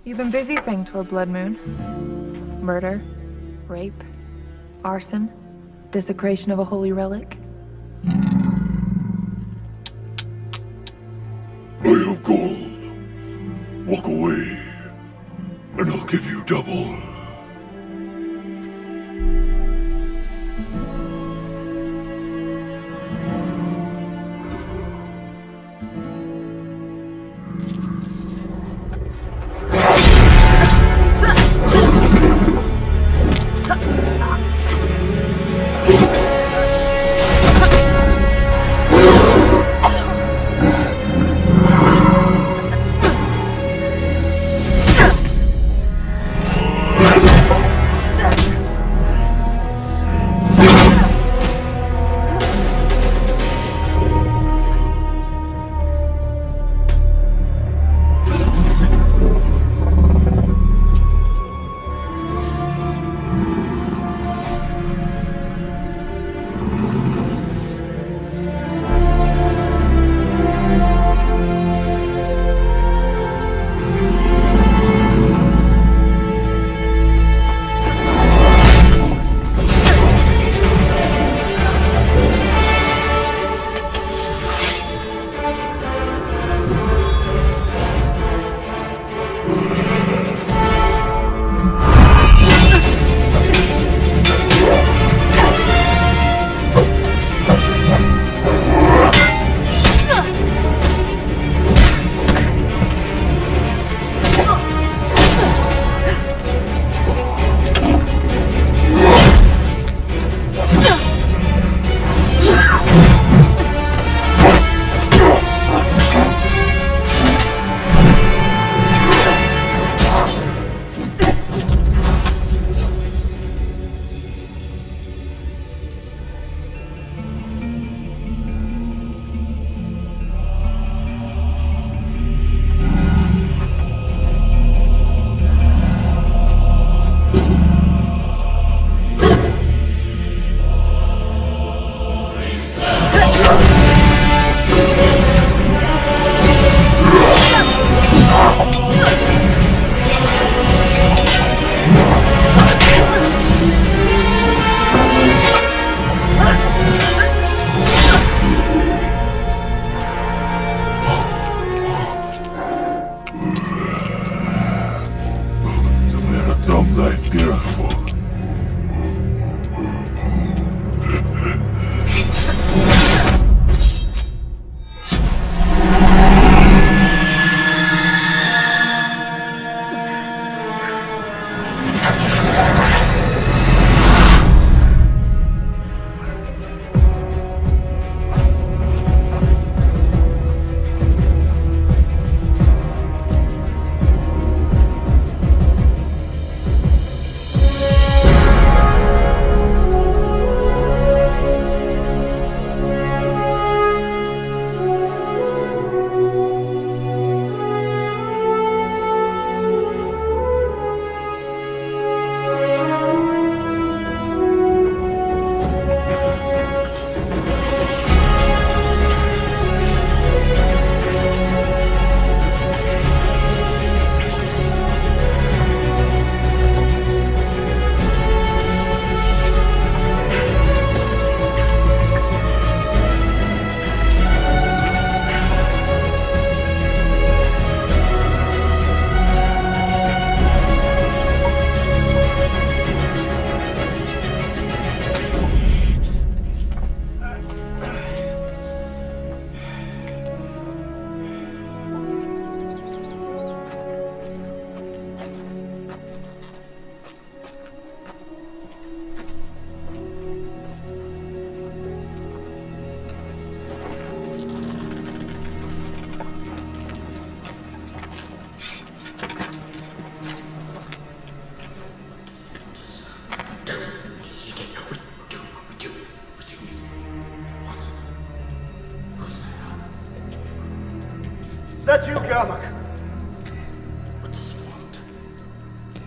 You've been busy, Fangtor Blood Moon. Murder, rape, arson, desecration of a holy relic. I have gold. Walk away, and I'll give you double.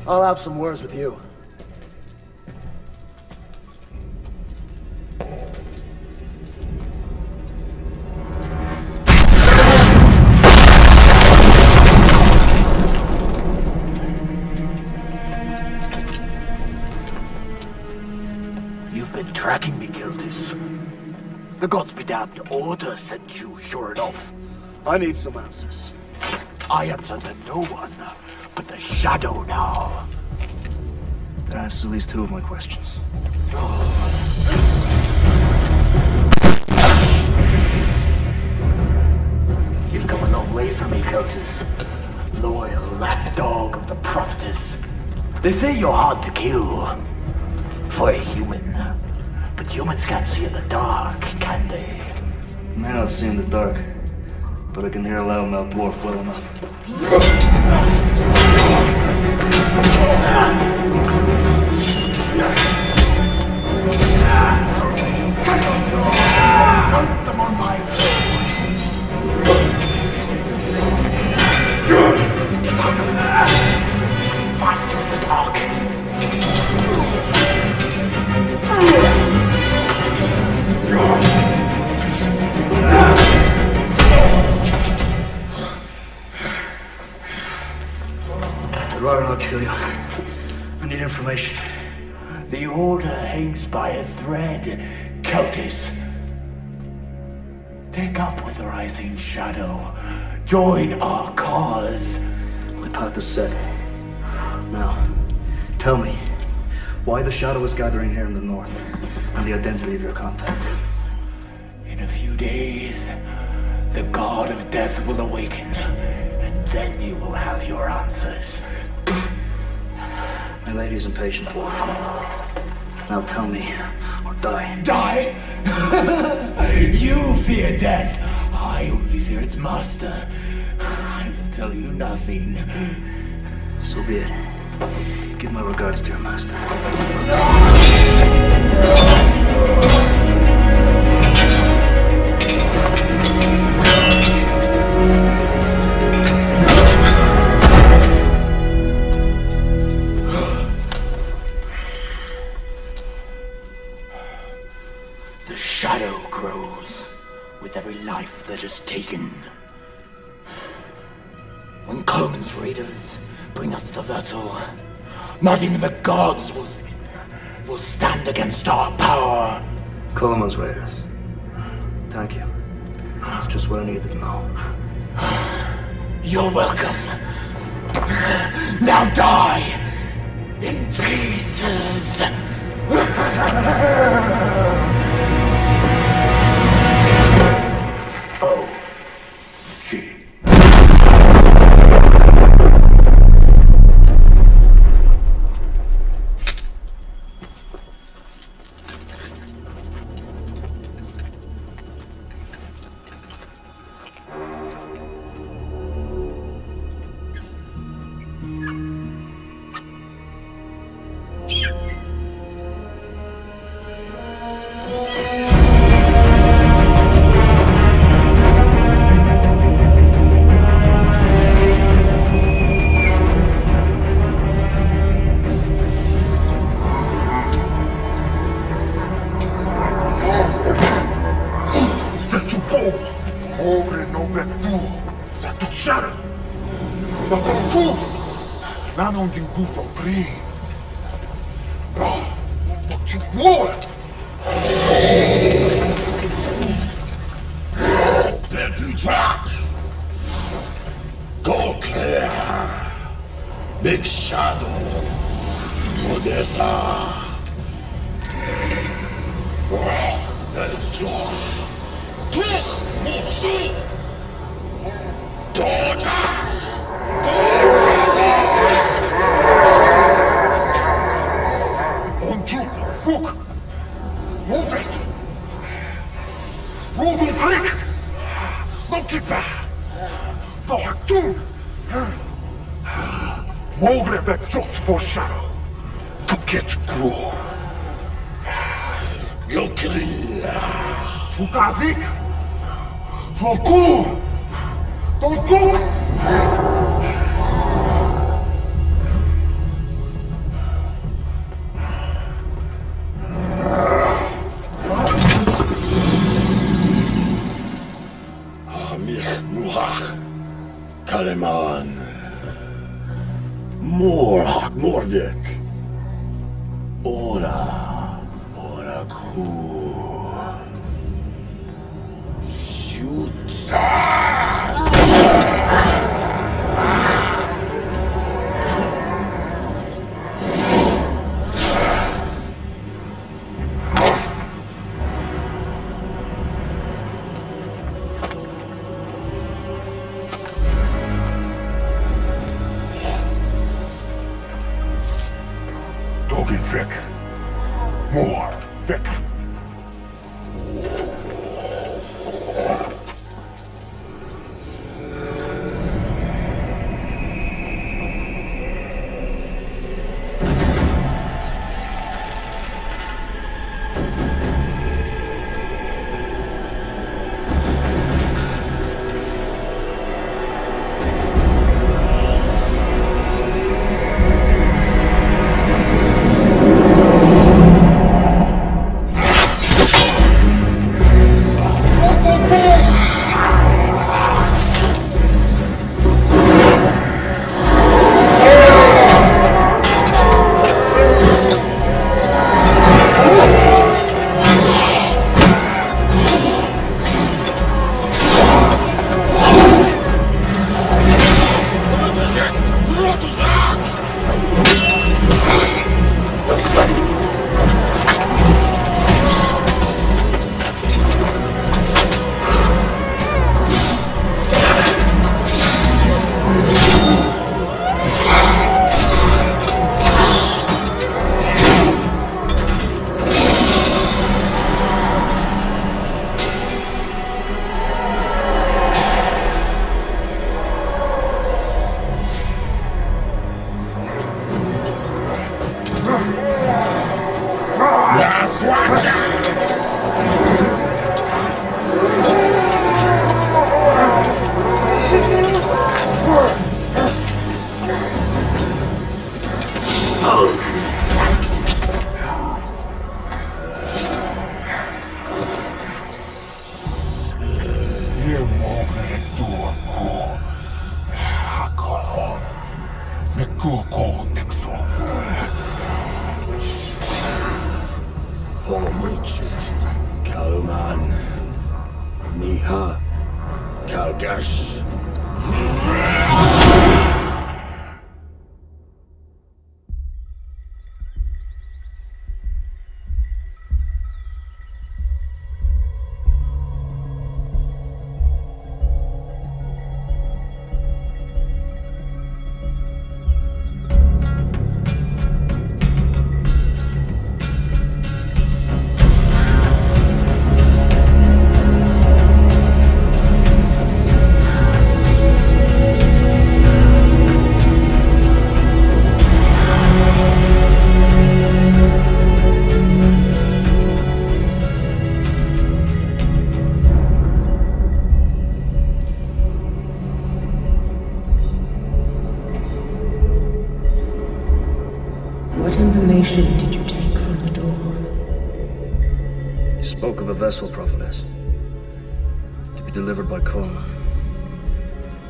I'll have some words with you. You've been tracking me, Kiltis. The gods be damned, Order sent you, sure enough. I need some answers. I answer to no one, but the Shadow now. That answers at least two of my questions. You've come a long way from me, Kiltis. Loyal lapdog of the prophetess. They say you're hard to kill. For a human. But humans can't see in the dark, can they? I may not see in the dark, but I can hear a loudmouth dwarf well enough. Hunt them on my Get out of there! Faster in the dark! I'd rather not kill you. I need information. The Order hangs by a thread, Kiltis. Take up with the Rising Shadow. Join our cause. My path is set. Now, tell me, why the Shadow is gathering here in the north, and the identity of your contact. In a few days, the God of Death will awaken, and then you will have your answers. My lady's impatient, dwarf. Now tell me, or die. Die? You fear death. I only fear its master. I will tell you nothing. So be it. Give my regards to your master. The shadow grows with every life that is taken. When Coleman's raiders bring us the vessel, not even the gods will stand against our power. Coleman's raiders. Thank you. That's just what I needed to know. You're welcome. Now die in pieces. Oh, she. Non ti butto prima. No, non ci vuole. Per tu track. Go clear. Big Shadow. Odessa. Let's go. Tuch, Musu. Doja. Fuck! Move it! Move the brick! Look at that! Bartoon! Move it back just for shadow to get through. You'll clear. Fugazik! For cool! Don't go! Kaleman. Morhak Mordek. Ora ku. Shoot. Doggy Vic. More Vic. Kaluman. Niha. Kalgash. What information did you take from the dwarf? He spoke of a vessel, prophetess, to be delivered by Coleman,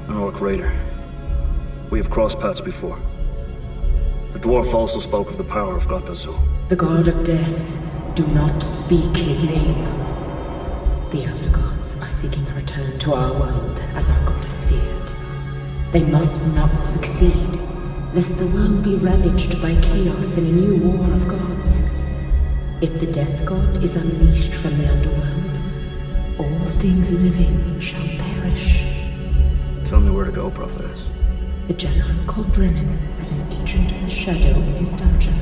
an orc raider. We have crossed paths before. The dwarf also spoke of the power of Gatazu. The god of death. Do not speak his name. The elder gods are seeking a return to our world as our goddess feared. They must not succeed, lest the world be ravaged by chaos in a new war of gods. If the death god is unleashed from the underworld, all things living shall perish. Tell me where to go, prophetess. The general called Brennan as an agent of the shadow in his dungeon.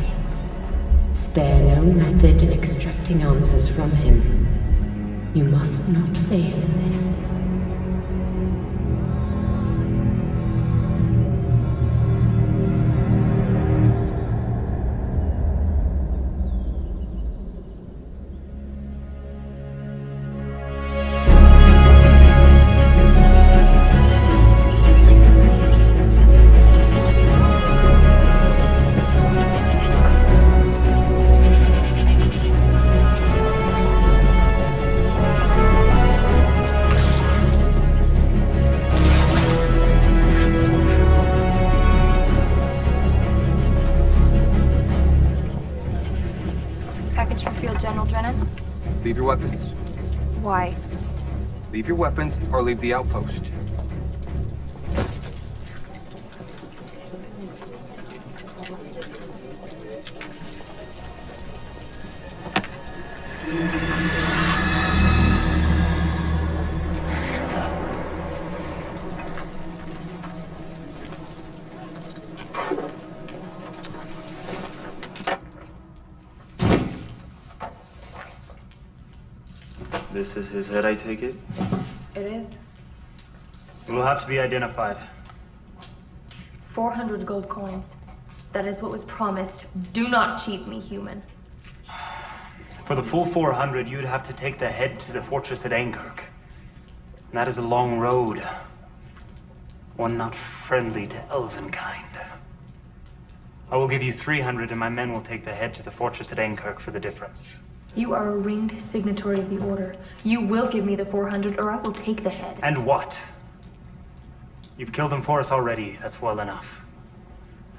Spare no method in extracting answers from him. You must not fail in this. Leave your weapons. Why? Leave your weapons or leave the outpost. This is his head, I take it? It is. It will have to be identified. 400 gold coins. That is what was promised. Do not cheat me, human. For the full 400, you'd have to take the head to the fortress at Ankirk. And that is a long road. One not friendly to elvenkind. I will give you 300 and my men will take the head to the fortress at Ankirk for the difference. You are a ringed signatory of the Order. You will give me the 400 or I will take the head. And what? You've killed them for us already, that's well enough.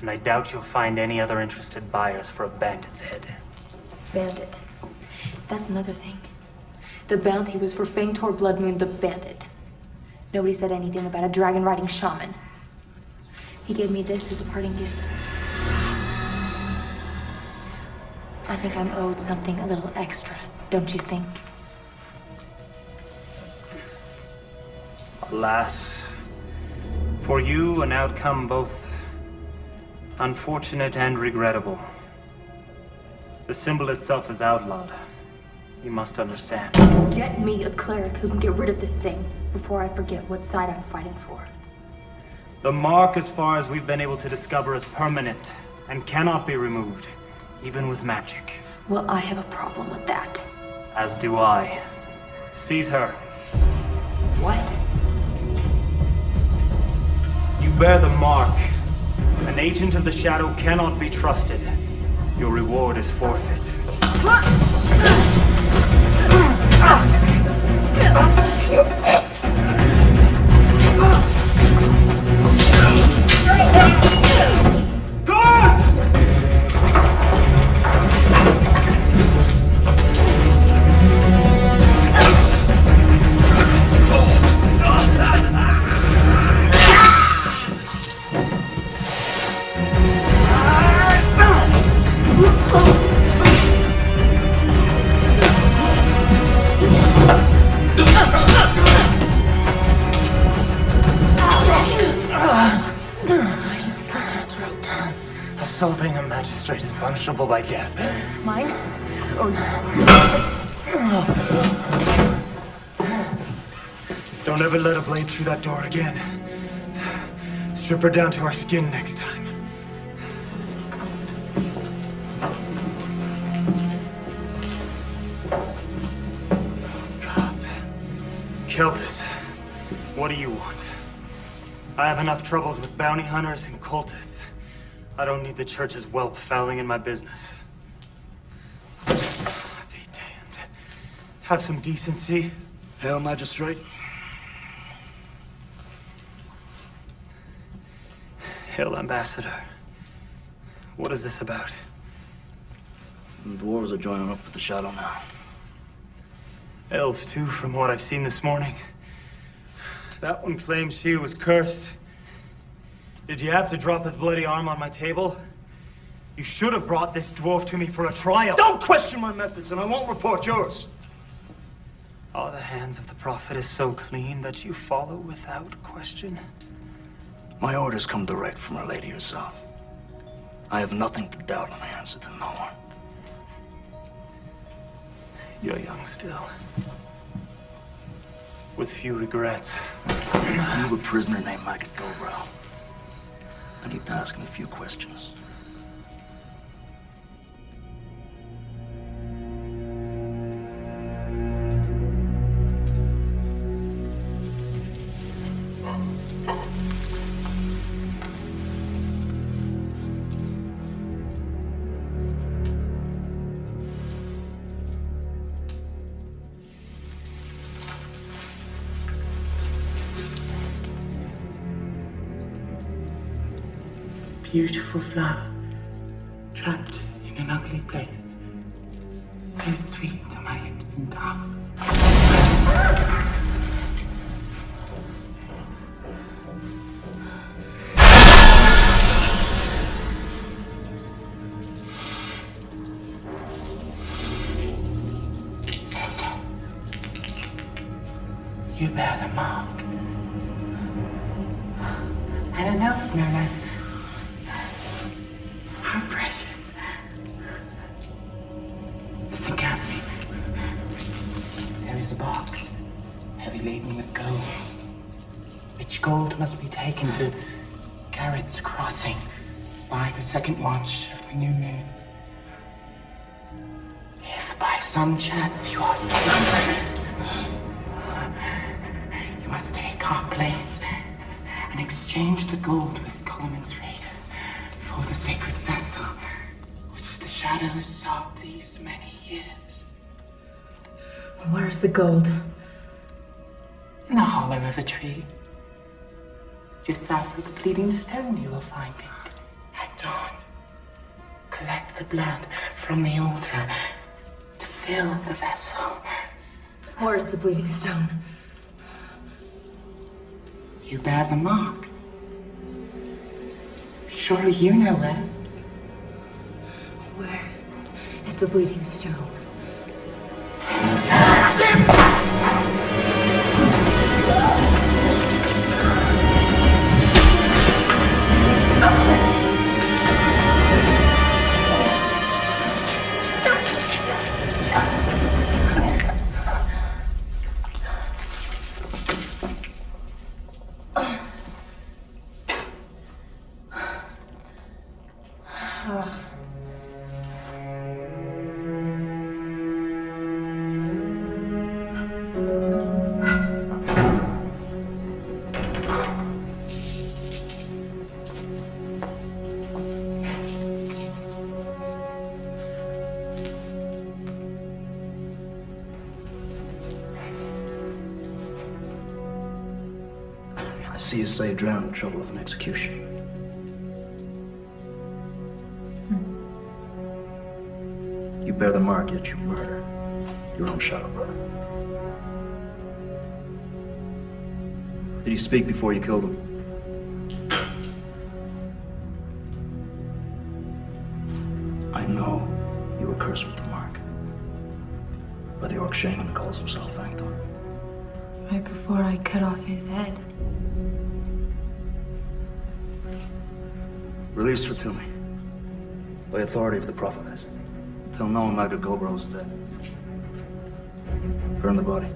And I doubt you'll find any other interested buyers for a bandit's head. Bandit. That's another thing. The bounty was for Fangtor Bloodmoon the Bandit. Nobody said anything about a dragon-riding shaman. He gave me this as a parting gift. I think I'm owed something a little extra, don't you think? Alas, for you, an outcome both unfortunate and regrettable. The symbol itself is outlawed. You must understand. Get me a cleric who can get rid of this thing before I forget what side I'm fighting for. The mark, as far as we've been able to discover, is permanent and cannot be removed, even with magic. Well, I have a problem with that. As do I. Seize her. What? You bear the mark. An agent of the Shadow cannot be trusted. Your reward is forfeit. Assaulting a magistrate is punishable by death. Mine? Or Don't ever let a blade through that door again. Strip her down to our skin next time. God. Keltis, what do you want? I have enough troubles with bounty hunters and cultists. I don't need the church's whelp fouling in my business. Be damned. Have some decency. Hail, Magistrate. Hail, Ambassador. What is this about? The dwarves are joining up with the Shadow now. Elves, too, from what I've seen this morning. That one claims she was cursed. Did you have to drop his bloody arm on my table? You should have brought this dwarf to me for a trial. Don't question my methods, and I won't report yours. Oh, the hands of the prophet is so clean that you follow without question. My orders come direct from Our Lady herself. I have nothing to doubt, and I answer to no one. You're young still. With few regrets. You have a prisoner named Maggot Goldbrow. I need to ask him a few questions. Beautiful flower, trapped in an ugly place. so sweet to my lips and tongue. Sister, you bear the mark. And enough known as how precious. Listen carefully. There is a box, heavy laden with gold. Which gold must be taken to Garrett's Crossing by the second watch of the new moon. If by some chance you are found, you must take our place and exchange the gold with Coleman's raiders for the sacred vessel which the shadows sought these many years. Where's the gold? In the hollow of a tree. Just south of the bleeding stone you will find it. At dawn, collect the blood from the altar to fill the vessel. Where's the bleeding stone? You bear the mark. Surely you know where. Where is the bleeding stone? I see you saved Dren the trouble of an execution. You bear the mark, yet you murder your own shadow brother. Did he speak before you killed him? I know you were cursed with the mark by the orc shaman who calls himself Fangthor. Right before I cut off his head. Release Fatumi by authority of the prophetess. Tell no one Magda Gobro is dead. Burn the body.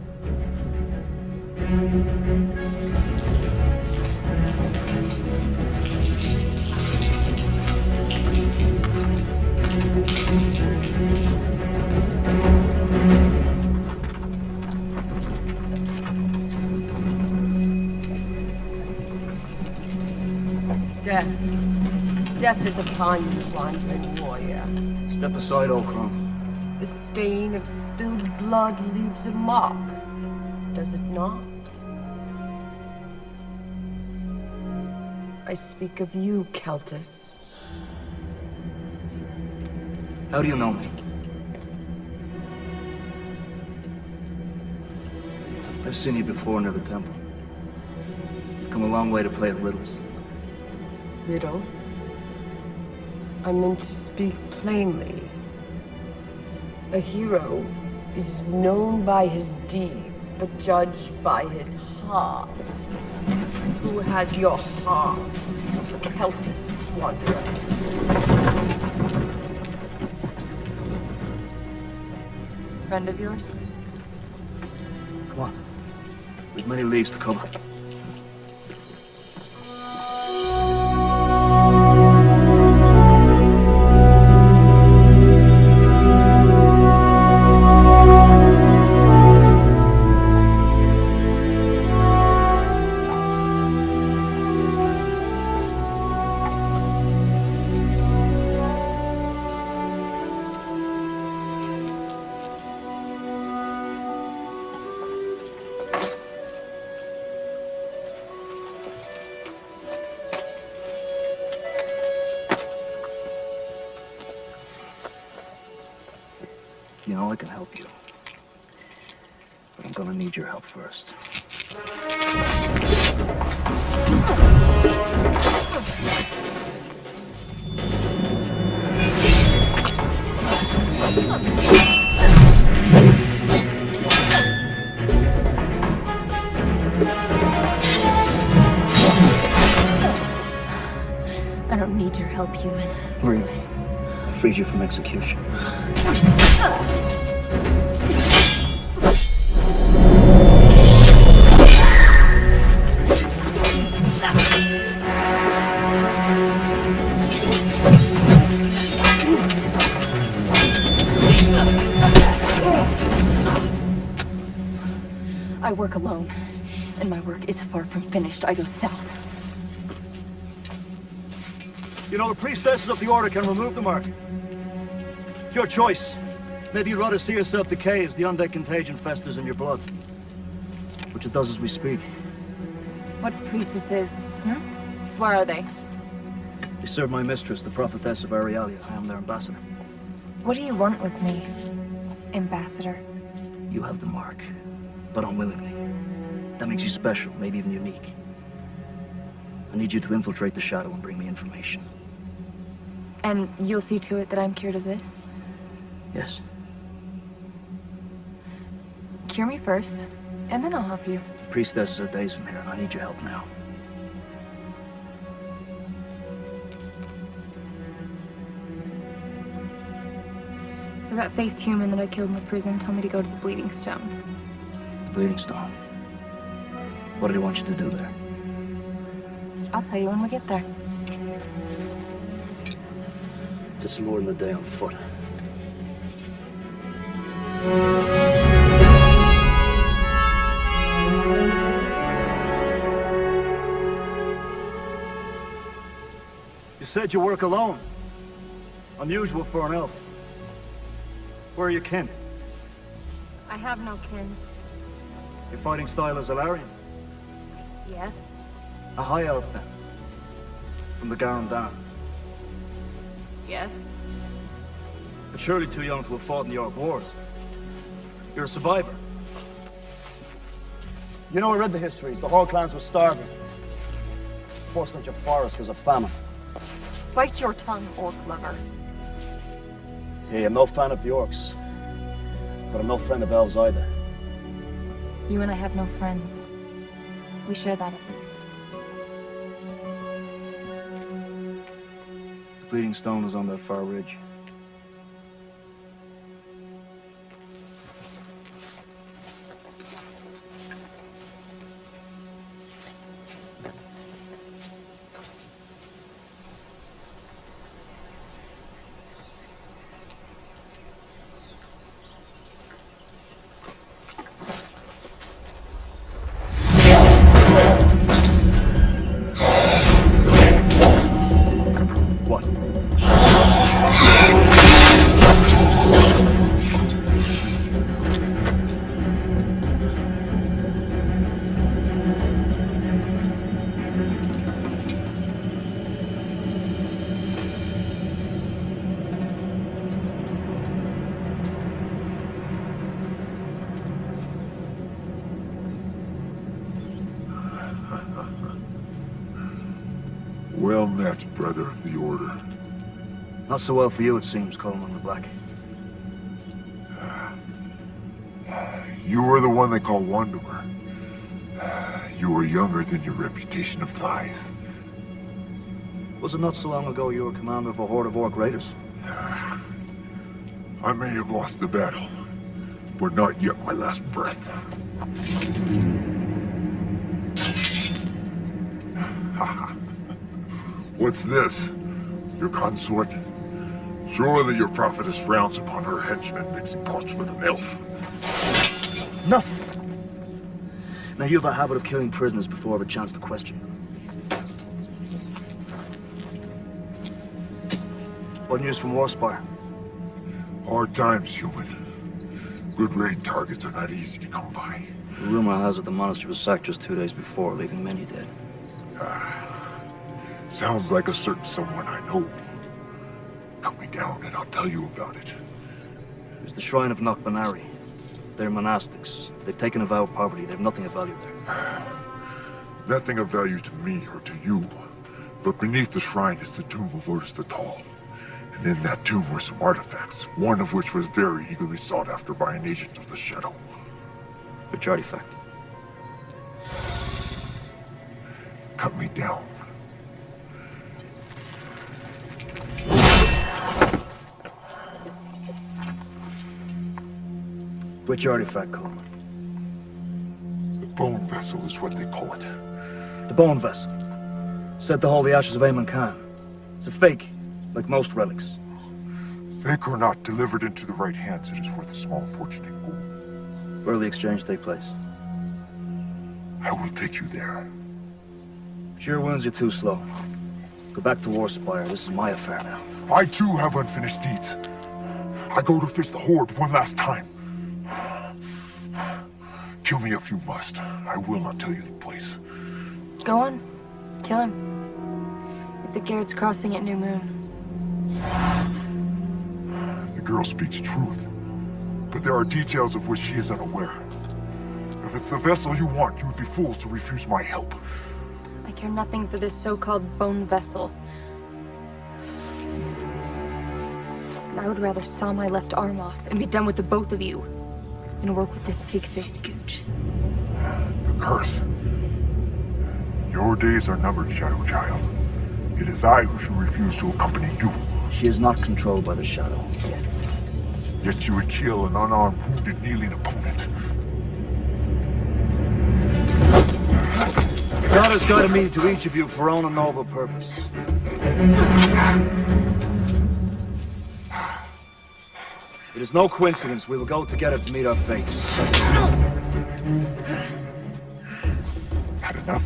Death is upon you, wandering warrior. Step aside, old crone. The stain of spilled blood leaves a mark, does it not? I speak of you, Keltis. How do you know me? I've seen you before near the temple. You've come a long way to play at riddles. Riddles? I meant to speak plainly. A hero is known by his deeds, but judged by his heart. Who has your heart, Keltis Wanderer? Friend of yours? Come on. We've many leagues to cover. You know I can help you. But I'm gonna need your help first. I don't need your help, human. Really? I freed you from execution. I work alone, and my work is far from finished. I go south. You know, the priestesses of the Order can remove the mark. It's your choice. Maybe you'd rather see yourself decay as the undead contagion festers in your blood. Which it does as we speak. What priestesses? Where are they? They serve my mistress, the prophetess of Arialia. I am their ambassador. What do you want with me, Ambassador? You have the mark, but unwillingly. That makes you special, maybe even unique. I need you to infiltrate the Shadow and bring me information. And you'll see to it that I'm cured of this? Yes. Cure me first, and then I'll help you. Priestesses are days from here, and I need your help now. The rat-faced human that I killed in the prison told me to go to the Bleeding Stone. The Bleeding Stone. What did he want you to do there? I'll tell you when we get there. It's more than a day on foot. You said you work alone. Unusual for an elf. Where are your kin? I have no kin. Your fighting style is Alarian. Yes? A high elf, then. From the Garan Dan. Yes? But surely too young to have fought in the Orc Wars. You're a survivor. You know, I read the histories. The whole clans were starving. Forced into forest because of famine. Bite your tongue, orc lover. Hey, I'm no fan of the orcs. But I'm no friend of elves either. You and I have no friends. We share that at least. The Bleeding Stone is on that far ridge. Well met, brother of the Order. Not so well for you, it seems, Coleman the Black. You were the one they call Wanderer. You were younger than your reputation implies. Was it not so long ago you were commander of a horde of Orc raiders? I may have lost the battle, but not yet my last breath. What's this? Your consort? Surely your prophetess frowns upon her henchmen mixing pots with an elf. Enough! Now you have a habit of killing prisoners before I have a chance to question them. What news from Warspire? Hard times, human. Good raid targets are not easy to come by. The rumor has it the monastery was sacked just 2 days before, leaving many dead. Sounds like a certain someone I know. Cut me down and I'll tell you about it. There's the Shrine of Knockbanari. They're monastics. They've taken a vow of poverty. They have nothing of value there. Nothing of value to me or to you. But beneath the shrine is the tomb of Otis the Tall. And in that tomb were some artifacts, one of which was very eagerly sought after by an agent of the Shadow. Which artifact? Cut me down. Which artifact, Coleman? The Bone Vessel is what they call it. The Bone Vessel. Said to hold the ashes of Aemon Khan. It's a fake, like most relics. Fake or not, delivered into the right hands, it is worth a small fortune in gold. Where will the exchange take place? I will take you there. Cure wounds, you're too slow. Go back to Warspire. This is my affair now. I too have unfinished deeds. I go to face the Horde one last time. Kill me if you must. I will not tell you the place. Go on. Kill him. It's at Garrett's Crossing at New Moon. The girl speaks truth, but there are details of which she is unaware. If it's the vessel you want, you would be fools to refuse my help. I care nothing for this so-called bone vessel. And I would rather saw my left arm off and be done with the both of you than work with this pig-faced gooch. The curse. Your days are numbered, Shadow Child. It is I who should refuse to accompany you. She is not controlled by the Shadow. Yet you would kill an unarmed, wounded, kneeling opponent. God has guided me to each of you for own and noble purpose. It is no coincidence we will go together to meet our fates. Had enough?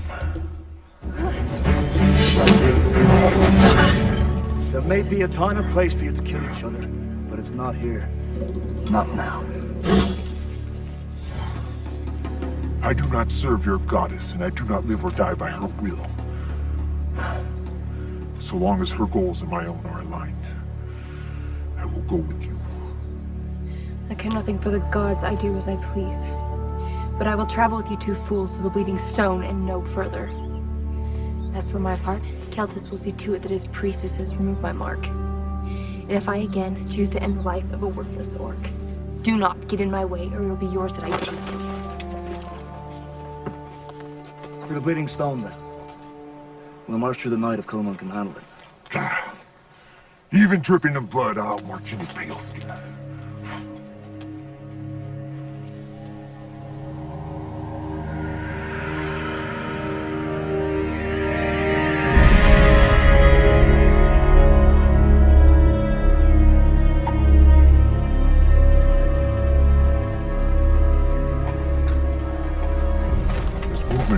There may be a time and place for you to kill each other, but it's not here. Not now. I do not serve your goddess, and I do not live or die by her will. So long as her goals and my own are aligned, I will go with you. I care nothing for the gods. I do as I please. But I will travel with you two fools to the Bleeding Stone and no further. As for my part, Keltis will see to it that his priestesses remove my mark. And if I again choose to end the life of a worthless orc, do not get in my way, or it will be yours that I take. To the Bleeding Stone, then. We'll march through the night if Coleman can handle it. Even dripping in blood, I'll march any pale skin.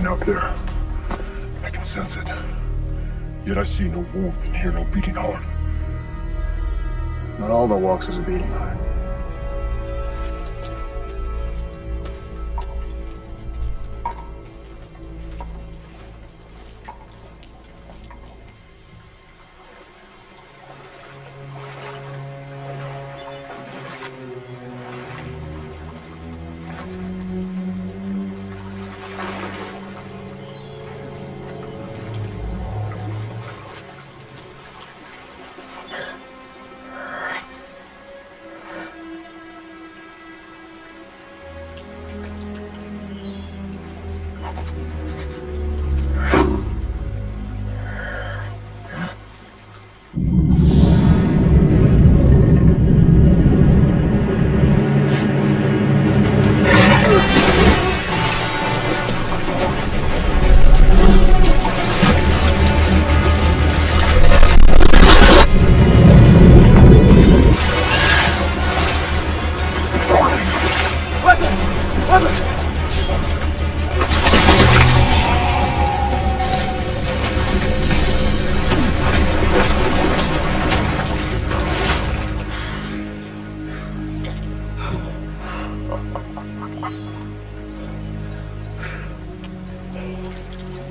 Out there. I can sense it. Yet I see no warmth and hear no beating heart. Not all that walks has a beating heart.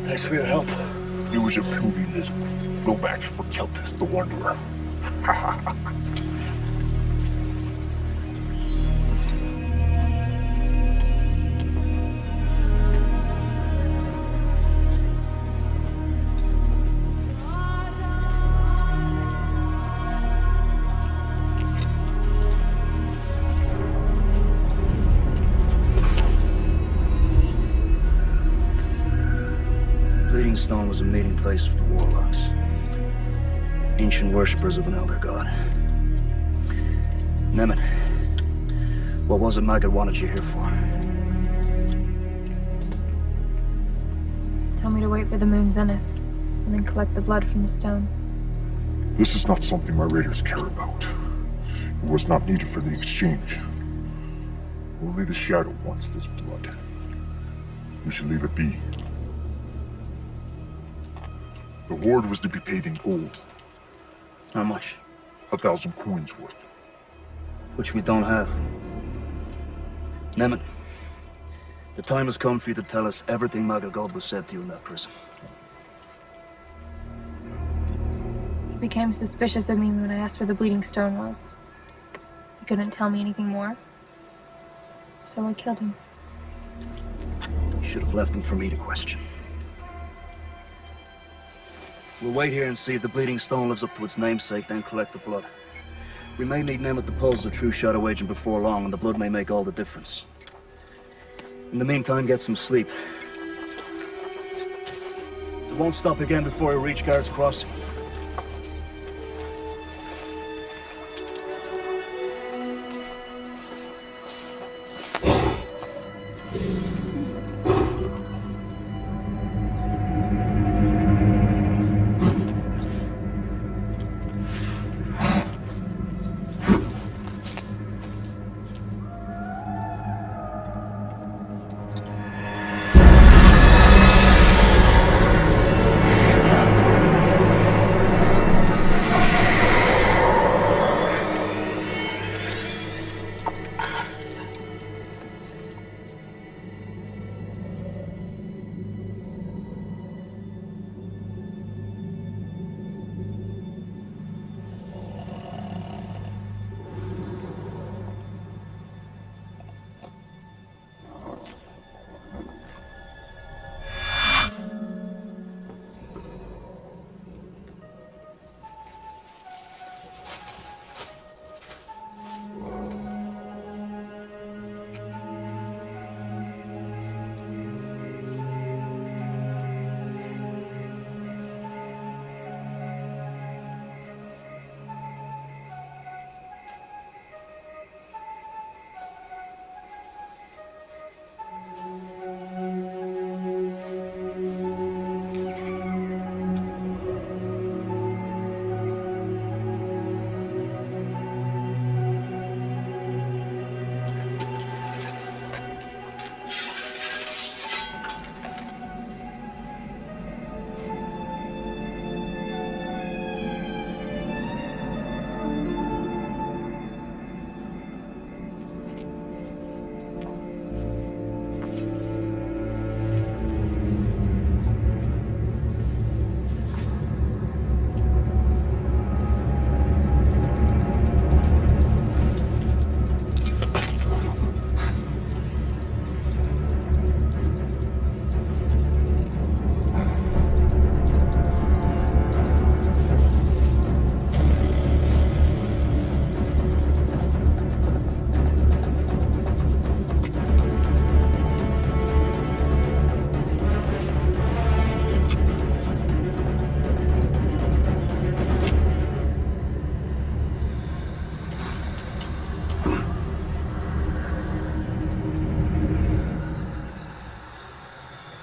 Thanks for your help. It was a puny lizard. No match for Keltis, the Wanderer. Stone was a meeting place for the warlocks. Ancient worshippers of an elder god. Nemet, what was it Maggot wanted you here for? Tell me to wait for the moon's zenith, and then collect the blood from the stone. This is not something my raiders care about. It was not needed for the exchange. Only the Shadow wants this blood. We should leave it be. The Horde was to be paid in gold. How much? 1,000 coins worth. Which we don't have. Nemet, the time has come for you to tell us everything Magagod was said to you in that prison. He became suspicious of me when I asked where the bleeding stone was. He couldn't tell me anything more. So I killed him. You should have left him for me to question. We'll wait here and see if the bleeding stone lives up to its namesake, then collect the blood. We may need Nemet to pose the true Shadow Agent before long, and the blood may make all the difference. In the meantime, get some sleep. It won't stop again before we reach Guards Crossing.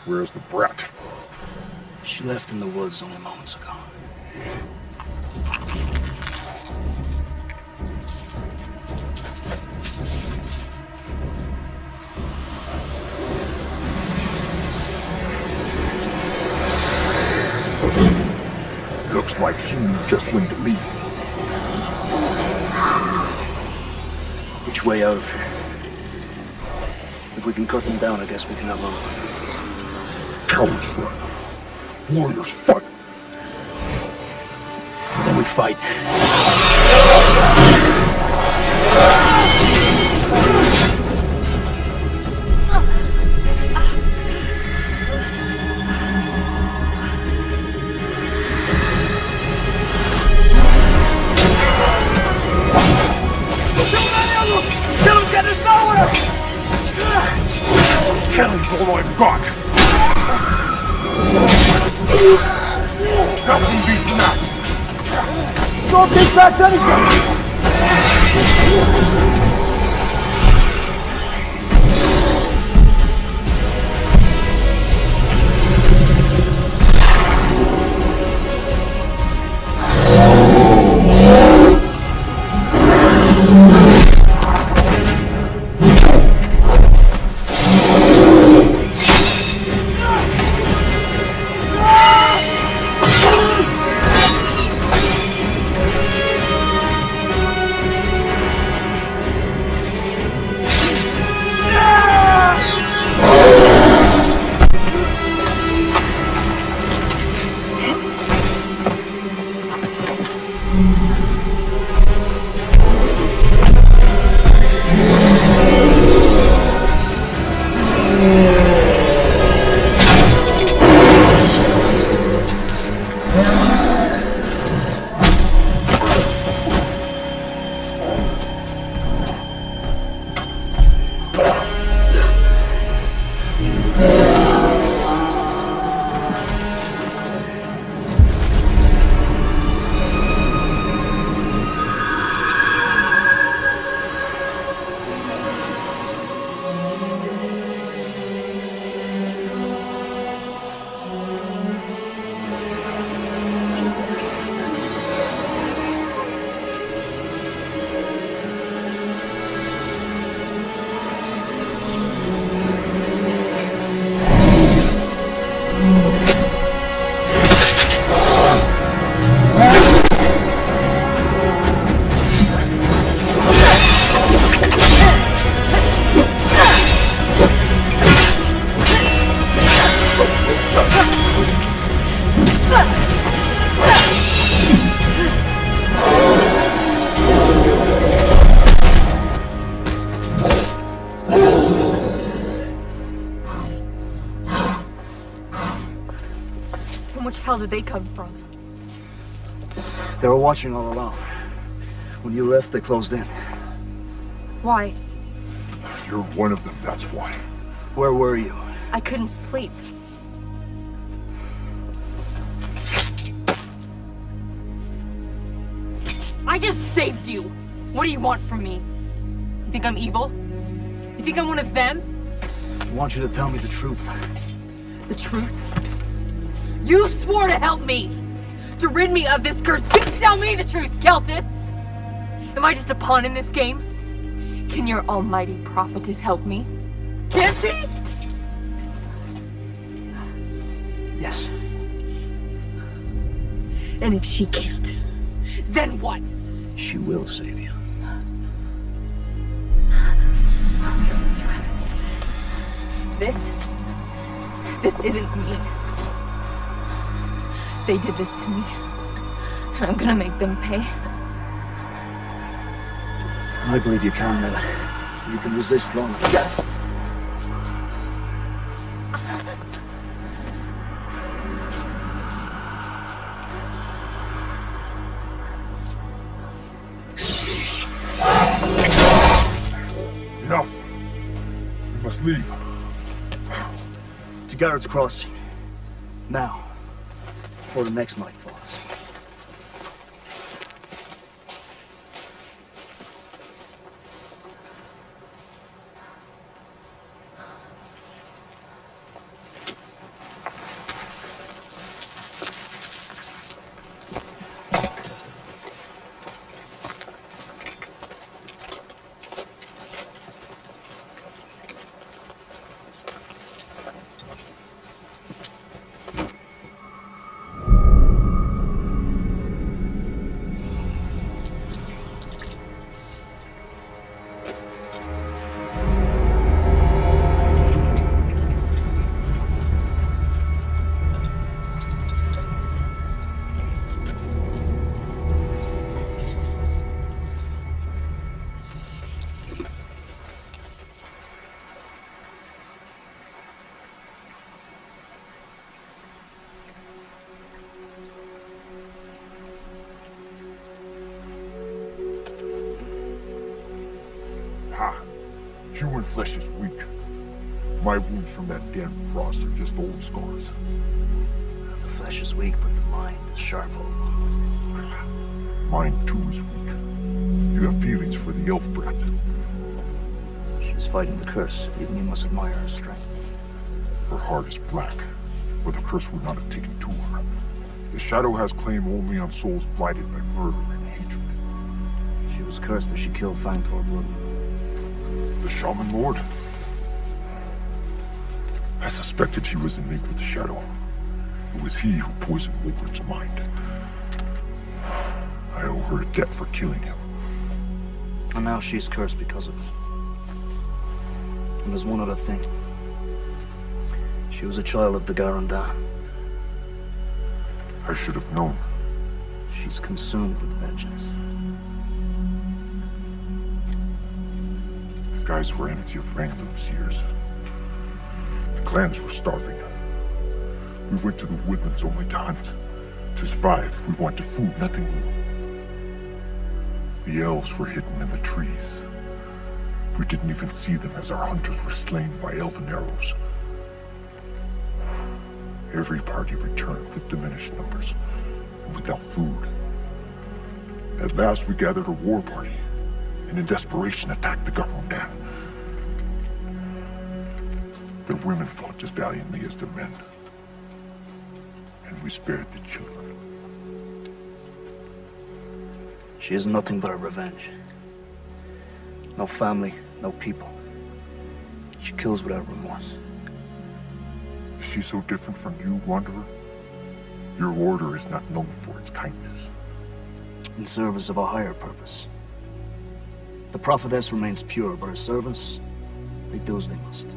Where's the brat? She left in the woods only moments ago. Looks like she knew just when to leave. Which way out of here? If we can cut them down, I guess we can outrun them. Cowards run. Warriors fight. Then we fight. Killing's getting us nowhere! Killing's all I've got. Nothing beats Max! Don't take Max anything! Hell did they come from? They were watching all along. When you left, they closed in. Why? You're one of them, that's why. Where were you? I couldn't sleep. I just saved you. What do you want from me? You think I'm evil? You think I'm one of them? I want you to tell me the truth. The truth? You swore to help me! To rid me of this curse! You tell me the truth, Keltis! Am I just a pawn in this game? Can your almighty prophetess help me? Can't she? Yes. And if she can't, then what? She will save you. This isn't me. They did this to me, and I'm gonna make them pay. I believe you can, Milla. You can resist long. Enough. We must leave. To Garrett's Crossing. Now. Before the next night falls. Human flesh is weak. My wounds from that damn cross are just old scars. The flesh is weak, but the mind is sharp. Mine too is weak. You have feelings for the elf brat. She was fighting the curse. Even you must admire her strength. Her heart is black, or the curse would not have taken to her. The shadow has claim only on souls blighted by murder and hatred. She was cursed as she killed Fangtor Bloodmoon. The Shaman Lord? I suspected he was in league with the shadow. It was he who poisoned Wolver's mind. I owe her a debt for killing him. And now she's cursed because of it. And there's one other thing. She was a child of the Garandan. I should have known. She's consumed with vengeance. The skies were empty of Wranglers' years. The clans were starving. We went to the woodlands only to hunt. To survive, we wanted food, nothing more. The elves were hidden in the trees. We didn't even see them as our hunters were slain by elven arrows. Every party returned with diminished numbers, and without food. At last we gathered a war party, and in desperation attacked the Garundan. Their women fought just valiantly as their men. And we spared the children. She is nothing but a revenge. No family, no people. She kills without remorse. Is she so different from you, Wanderer? Your order is not known for its kindness. In service of a higher purpose. The prophetess remains pure, but her servants, they do as they must.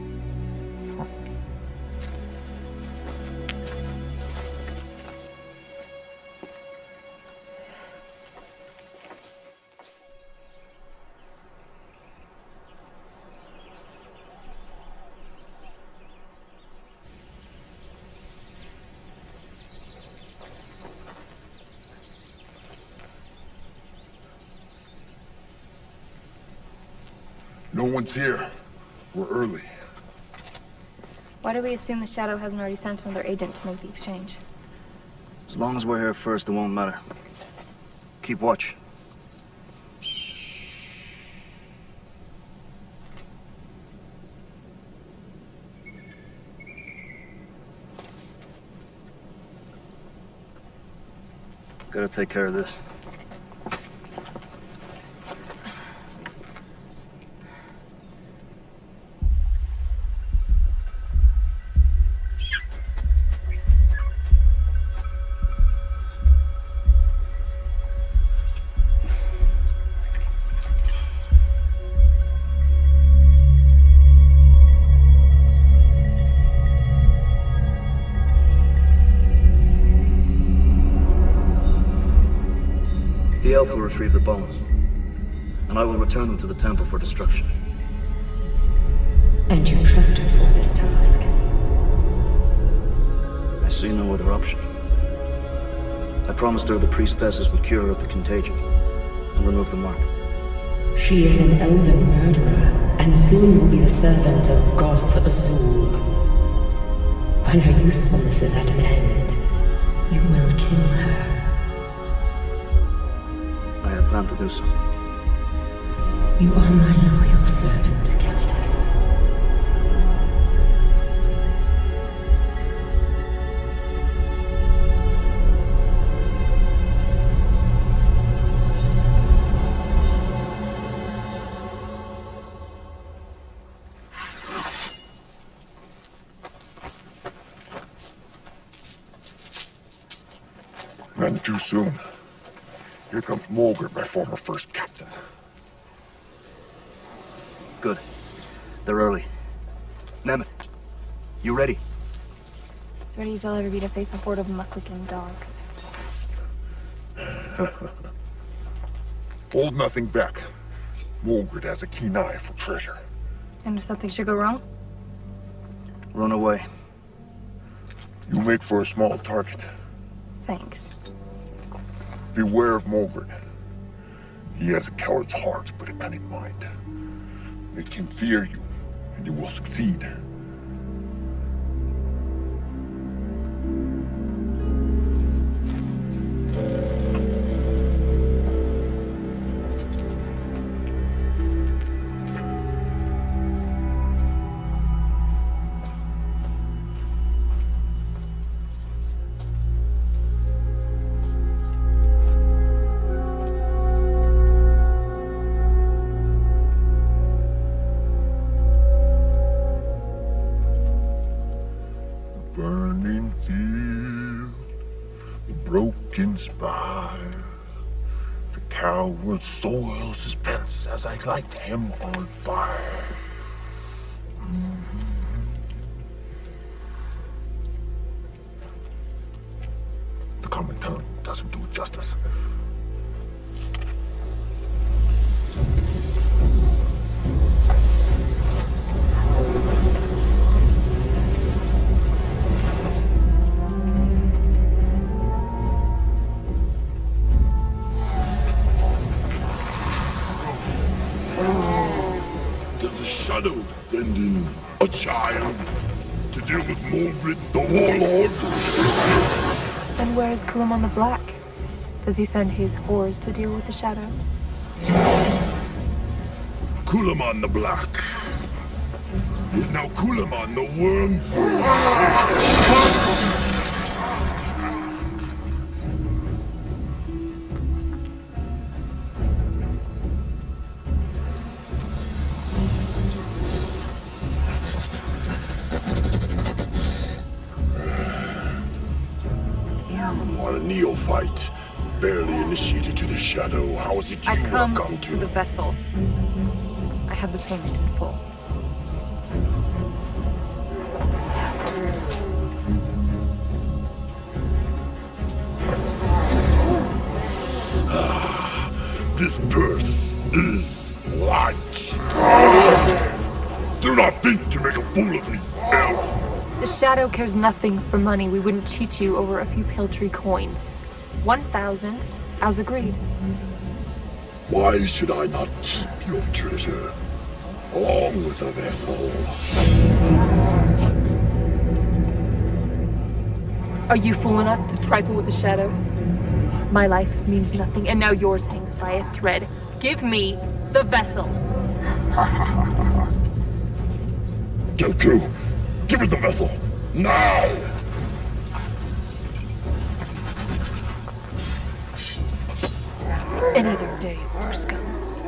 No one's here. We're early. Why do we assume the Shadow hasn't already sent another agent to make the exchange? As long as we're here first, it won't matter. Keep watch. Gotta take care of this. The elf will retrieve the bones, and I will return them to the temple for destruction. And you trust her for this task? I see no other option. I promised her the priestesses would cure her of the contagion and remove the mark. She is an elven murderer, and soon will be the servant of Goth Azul. When her usefulness is at an end, you will kill her. I had planned to do so. You are my loyal servant, Keltis. None too soon. Here comes Mulgrim, my former first captain. Good. They're early. Nemeth, you ready? As ready as I'll ever be to face a horde of muck-licking dogs. Hold nothing back. Mulgrim has a keen eye for treasure. And if something should go wrong? Run away. You make for a small target. Thanks. Beware of Mulgrim. He has a coward's heart, but a cunning mind. Make him fear you, and you will succeed. beacons by. The coward soils his fence as I light him on fire. The common tongue doesn't do it justice. Does the shadow send in a child to deal with Moldred the Warlord? And where is Kulamon the Black? Does he send his whores to deal with the shadow? Kulamon the Black is now Kulamon the Wormfool. A neophyte, barely initiated to the shadow. How is it you have come to the vessel? I have the payment in full. This purse is light. Do not think to make a fool of me, elf. The shadow cares nothing for money. We wouldn't cheat you over a few paltry coins. 1,000, as agreed. Why should I not keep your treasure, along with the vessel? Are you fool enough to trifle with the shadow? My life means nothing, and now yours hangs by a thread. Give me the vessel. Gelku, give her the vessel, now! Any other day, poor scum,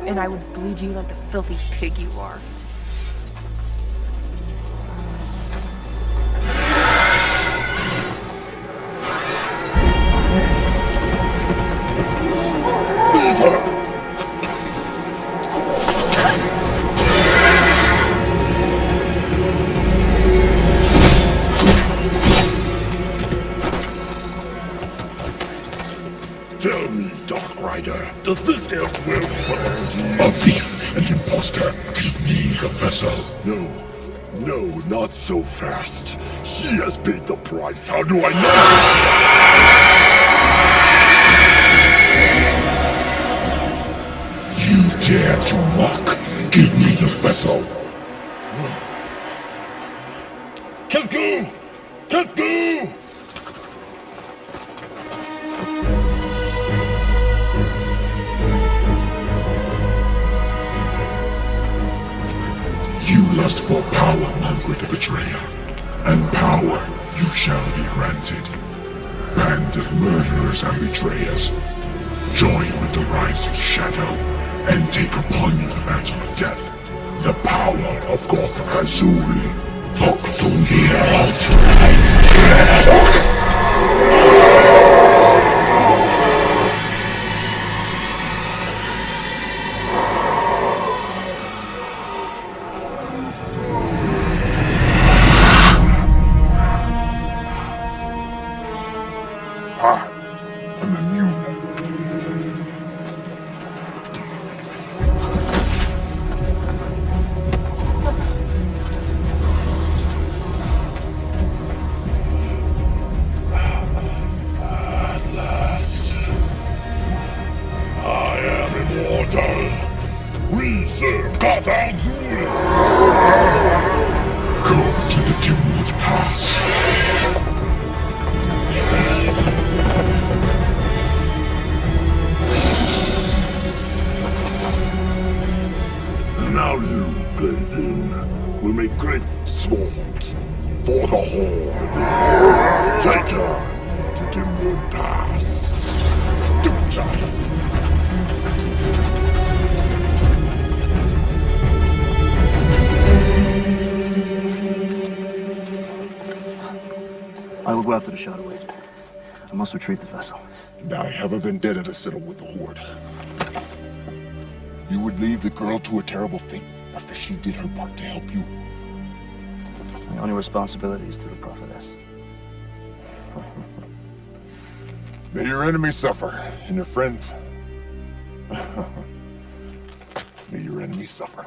and I would bleed you like the filthy pig you are. Tell me, Dark Rider, does this elf wear bounty? A thief and imposter, give me the vessel. No, not so fast. She has paid the price. How do I know? You dare to mock? Give me the vessel. Kesku! Kesku! You lust for power, Margaret the Betrayer, and power you shall be granted. Band of murderers and betrayers, join with the rising shadow, and take upon you the mantle of death, the power of Gotham Azul. Look through the I'm immune. At last, I am immortal. We serve Gotham Azul. Go to the Dimwood Pass. Now you, plaything, will make great sport for the Horde. Take her to Dimwood Pass. Ducha! I will go after the Shadow Agent. I must retrieve the vessel. And I have a vendetta to settle with the Horde. You would leave the girl to a terrible fate after she did her part to help you. My only responsibility is to the prophetess. May your enemies suffer, and your friends. May your enemies suffer.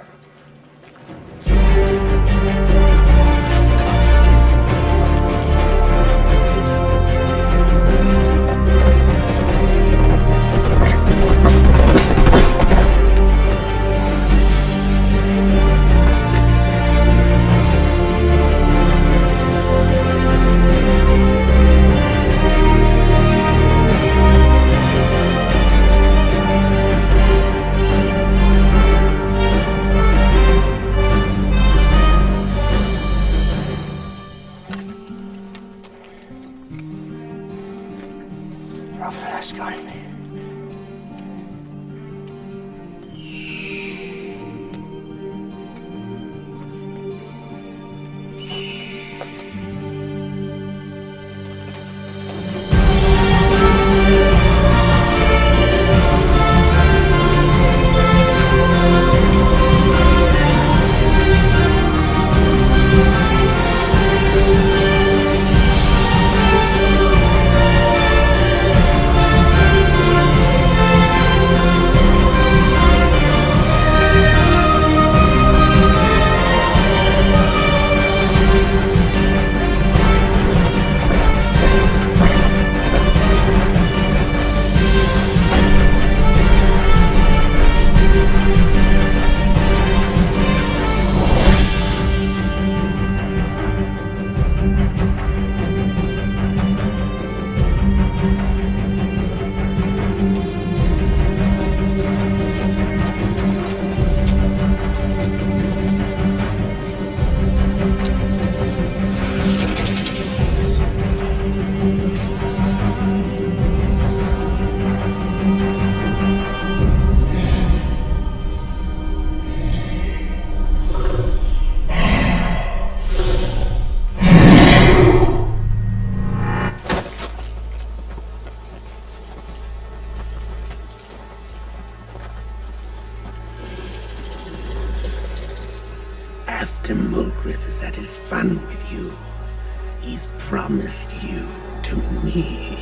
Prophetess, guide me. After Mulgrith has had his fun with you, he's promised you to me.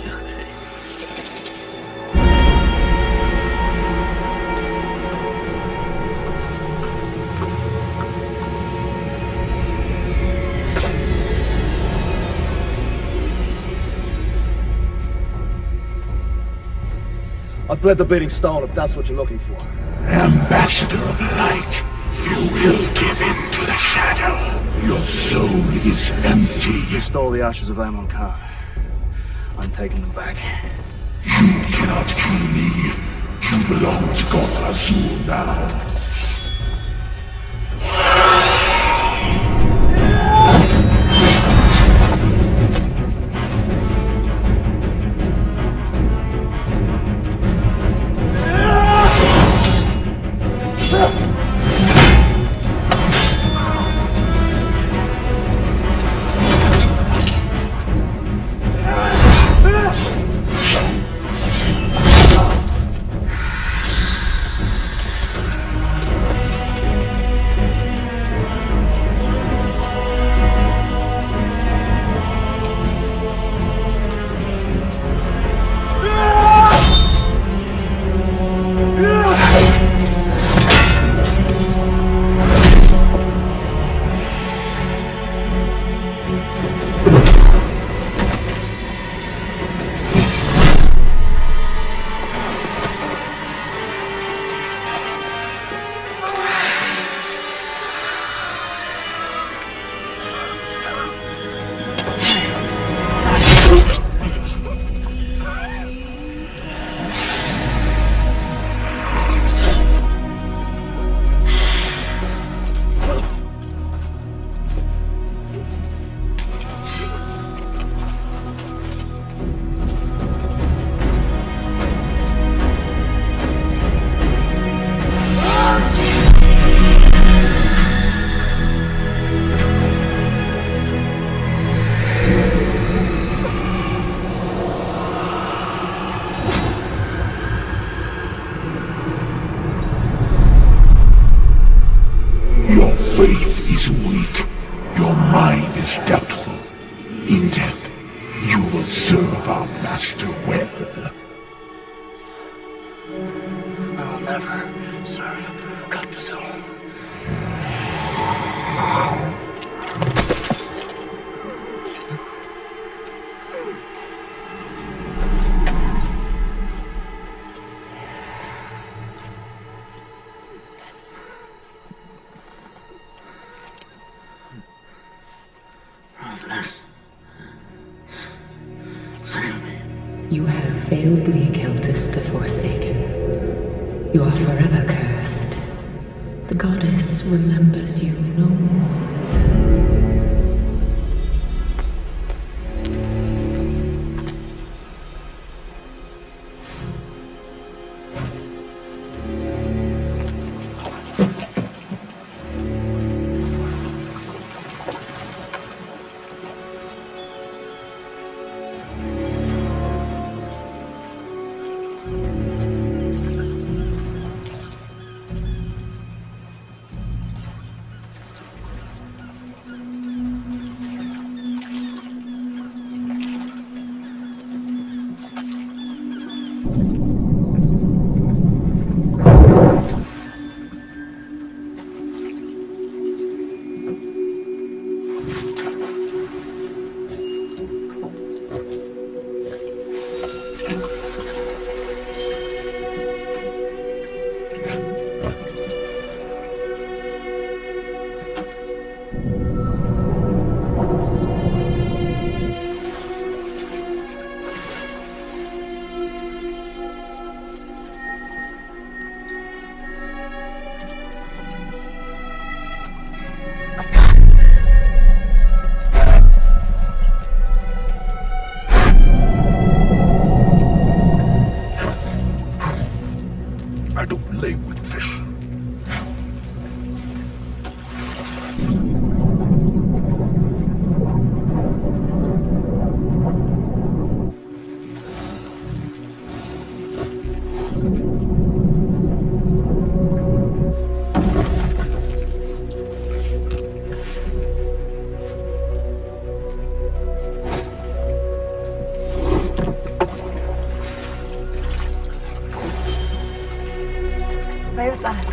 I've bled the beating stone if that's what you're looking for. Ambassador of Light, you will give in to the shadow. Your soul is empty. You stole the ashes of Amon Khan. I'm taking them back. You cannot kill me. You belong to Goth Azul now. faith is weak. Your mind is doubtful. In death, you will serve our master well. I will never serve Cactusol. You have failed me, Keltis the Forsaken. You are forever cursed. The goddess remembers you no more. Play with us.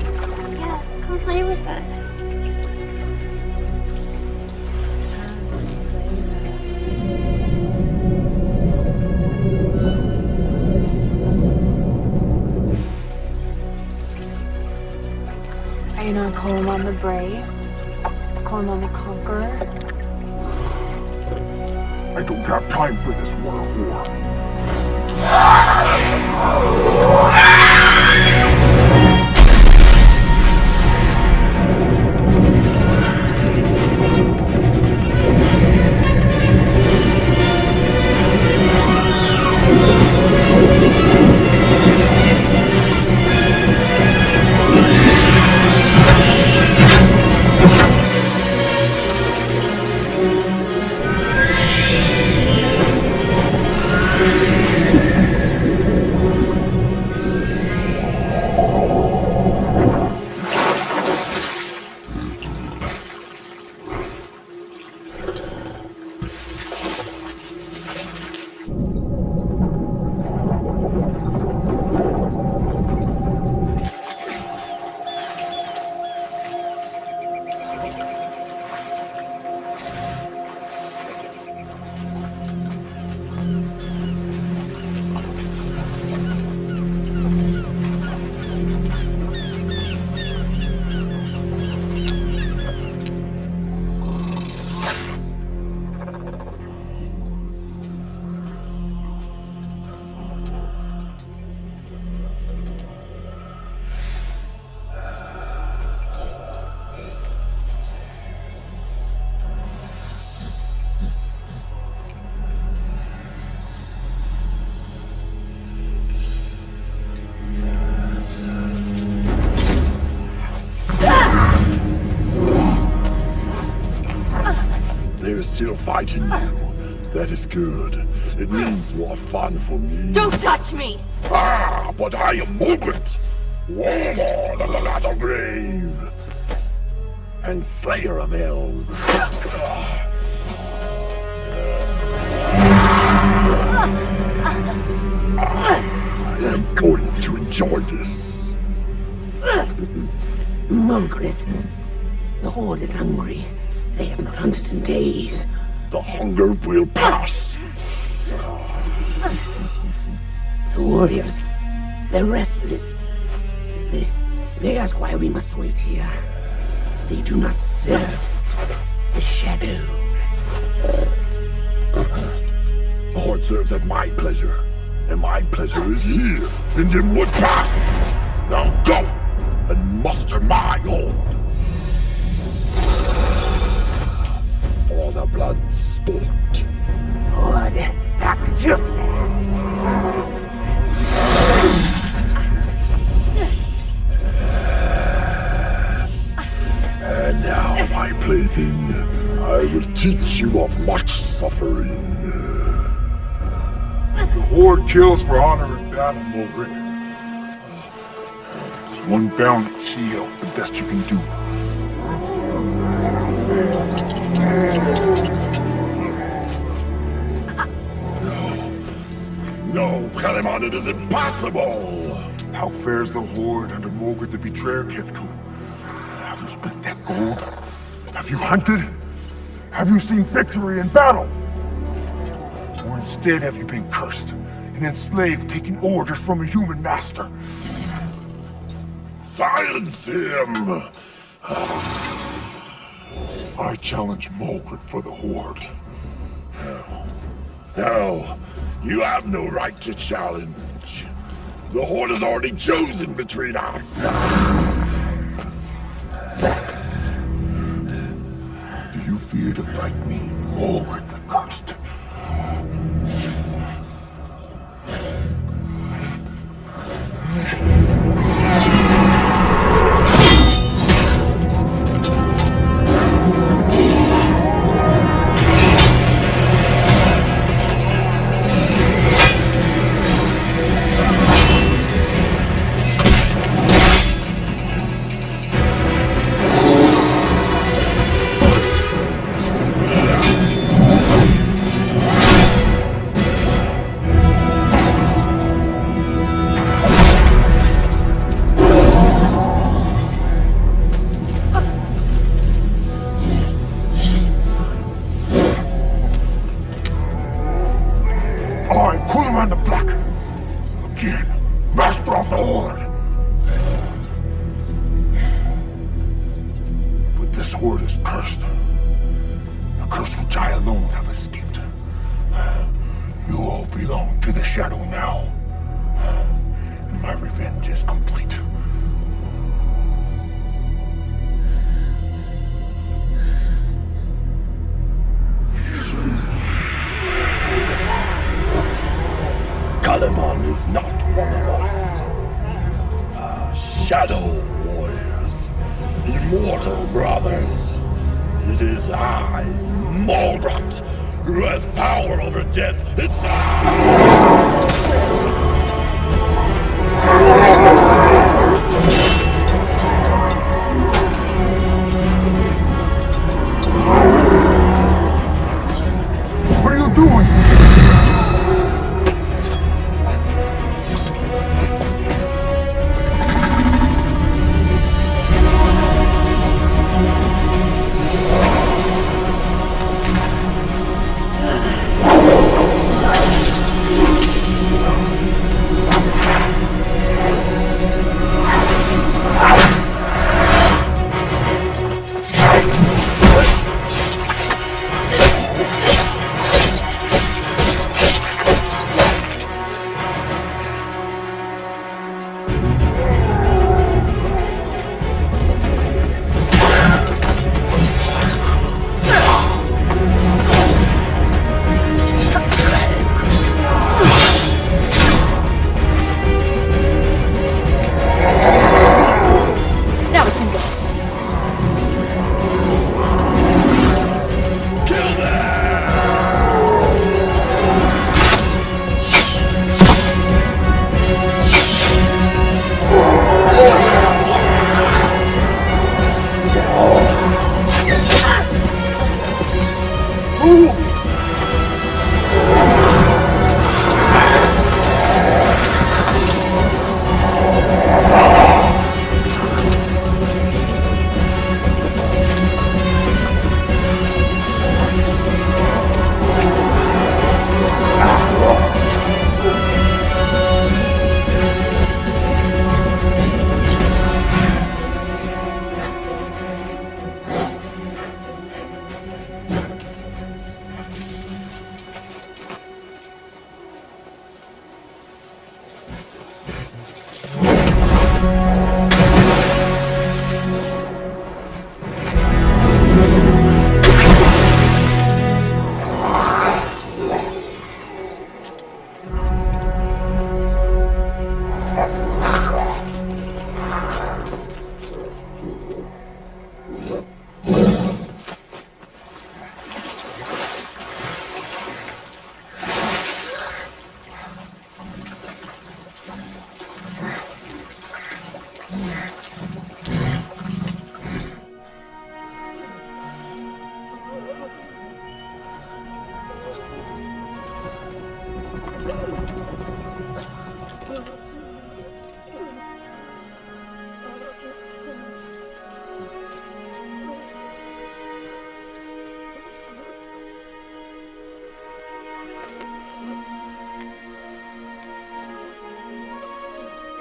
Yes, come play with us. Are you not Coleman the Brave? Coleman the Conqueror? I don't have time for this war. They're still fighting you. That is good. It means you are fun for me. Don't touch me! Ah, but I am Morgret, warlord of the Latter Grave. and slayer of elves. I am going to enjoy this. Mulgrith, the Horde is hungry. They have not hunted in days. The hunger will pass. The warriors, they're restless. They ask why we must wait here. They do not serve the Shadow. The Horde serves at my pleasure, and my pleasure is here in Dimwood Pass. Now go and muster my Horde for the blood sport. Horde, active. And now, my plaything, I will teach you of much suffering. The Horde kills for honor in battle, Mulgrit. Just one bound shield, the best you can do. No, Calimon, it is impossible! How fares the Horde under Mulgrit the Betrayer, Kithku? Have you spent that gold? Have you hunted? Have you seen victory in battle? Or instead have you been cursed and enslaved, taking orders from a human master? Silence him! I challenge Mulgrit for the Horde. No, you have no right to challenge. The Horde has already chosen between us. Do you fear to fight me, Mulgrit the Cursed? Calimon is not one of us. Shadow warriors. Immortal brothers. It is I, Mulgrit, who has power over death itself! What are you doing?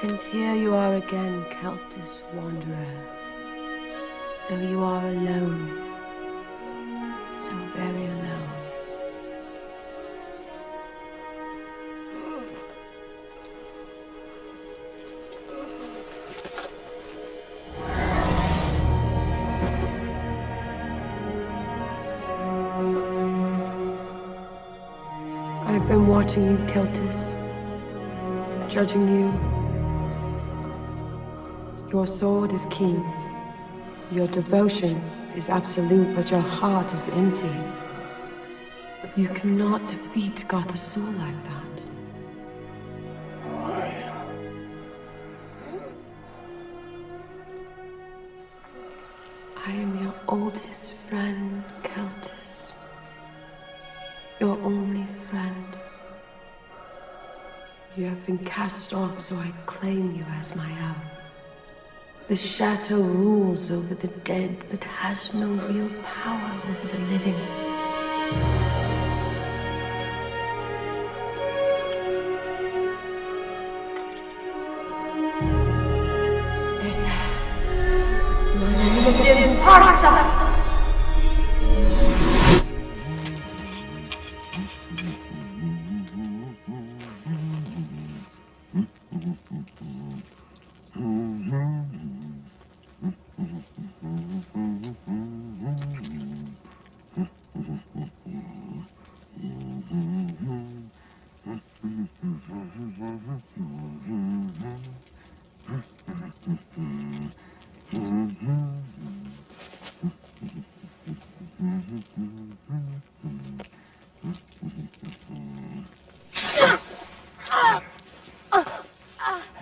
And here you are again, Keltis Wanderer. Though you are alone. So very alone. I've been watching you, Keltis. Judging you. Your sword is keen. Your devotion is absolute, but your heart is empty. You cannot defeat Goth Azul like that. I am your oldest friend, Keltis. Your only friend. You have been cast off, so I claim you as my own. The Shadow rules over the dead, but has no real power over the living.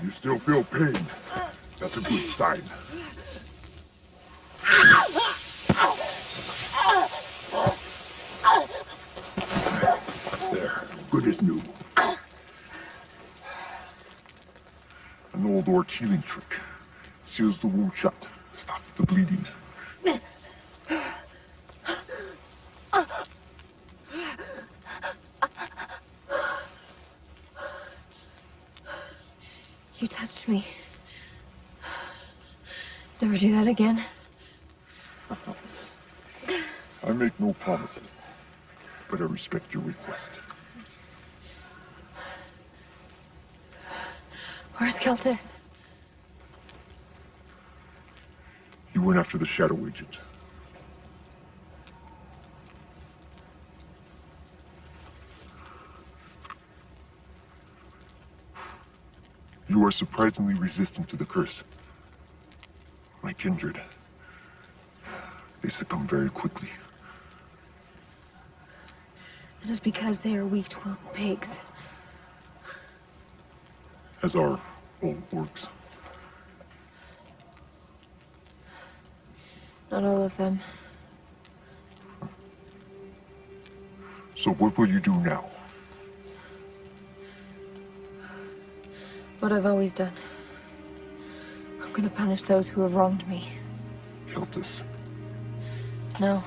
You still feel pain. That's a good sign. There, good as new. An old orc healing trick. Seals the wound shut, stops the bleeding. You touched me. Never do that again. I make no promises, but I respect your request. Where's Keltis? He went after the Shadow Agent. You are surprisingly resistant to the curse. My kindred. They succumb very quickly. It is because they are weak-willed pigs. As are all orcs. Not all of them. So what will you do now? What I've always done. I'm gonna punish those who have wronged me. Keltis. No.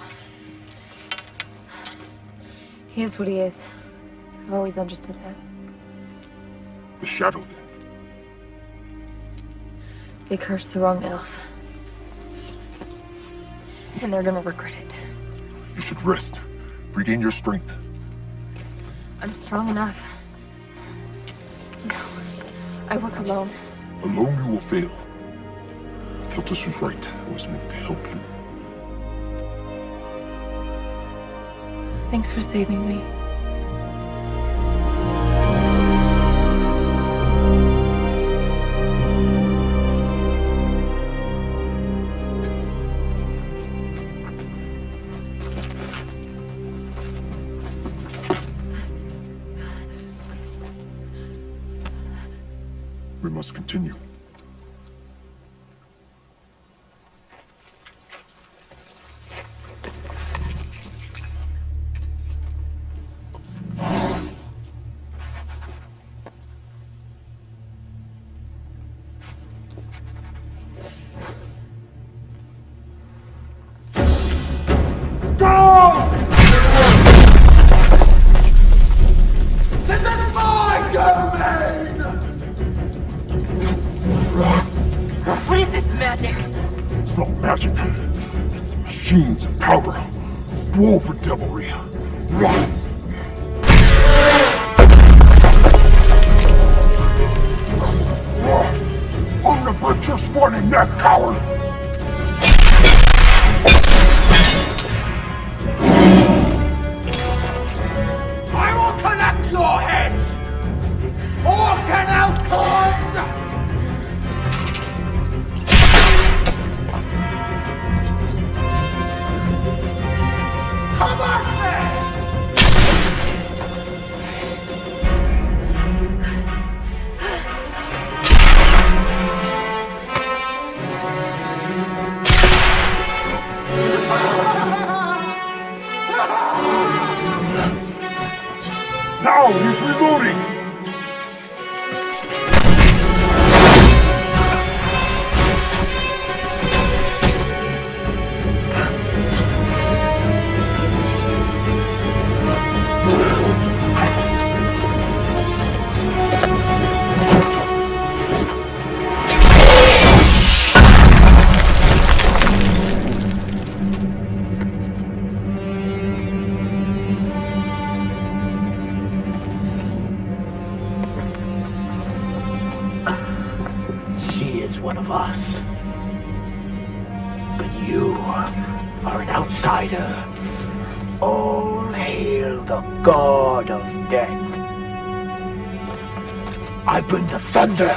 He is what he is. I've always understood that. The Shadow, then? They cursed the wrong elf. And they're gonna regret it. You should rest. Regain your strength. I'm strong enough. No. I work alone. Alone you will fail. Keltis was right. I was meant to help you. Thanks for saving me. We must continue. This is my domain! It's not magic. It's machines and powder. Dwarven devilry. Run! I'm gonna break your scrawny neck, coward! I will collect your heads! Orc Elfkind! Come at me! Now he's reloading! She is one of us. But you are an outsider. All hail the god of death. I bring the thunder.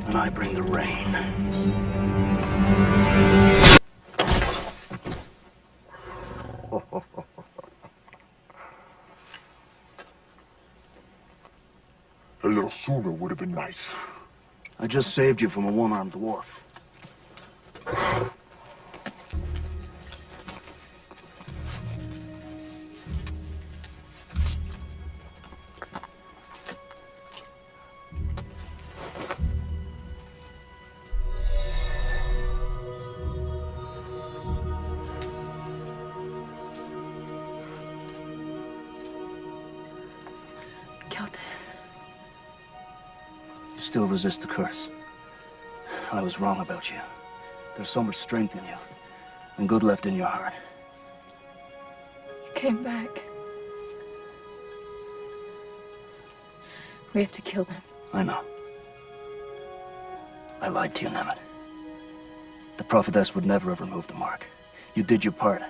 And I bring the rain. A little sooner would have been nice. I just saved you from a one-armed dwarf. Keltis. You still resist the curse. I was wrong about you. There's so much strength in you, and good left in your heart. You came back. We have to kill them. I know. I lied to you, Nemet. The prophetess would never have removed the mark. You did your part,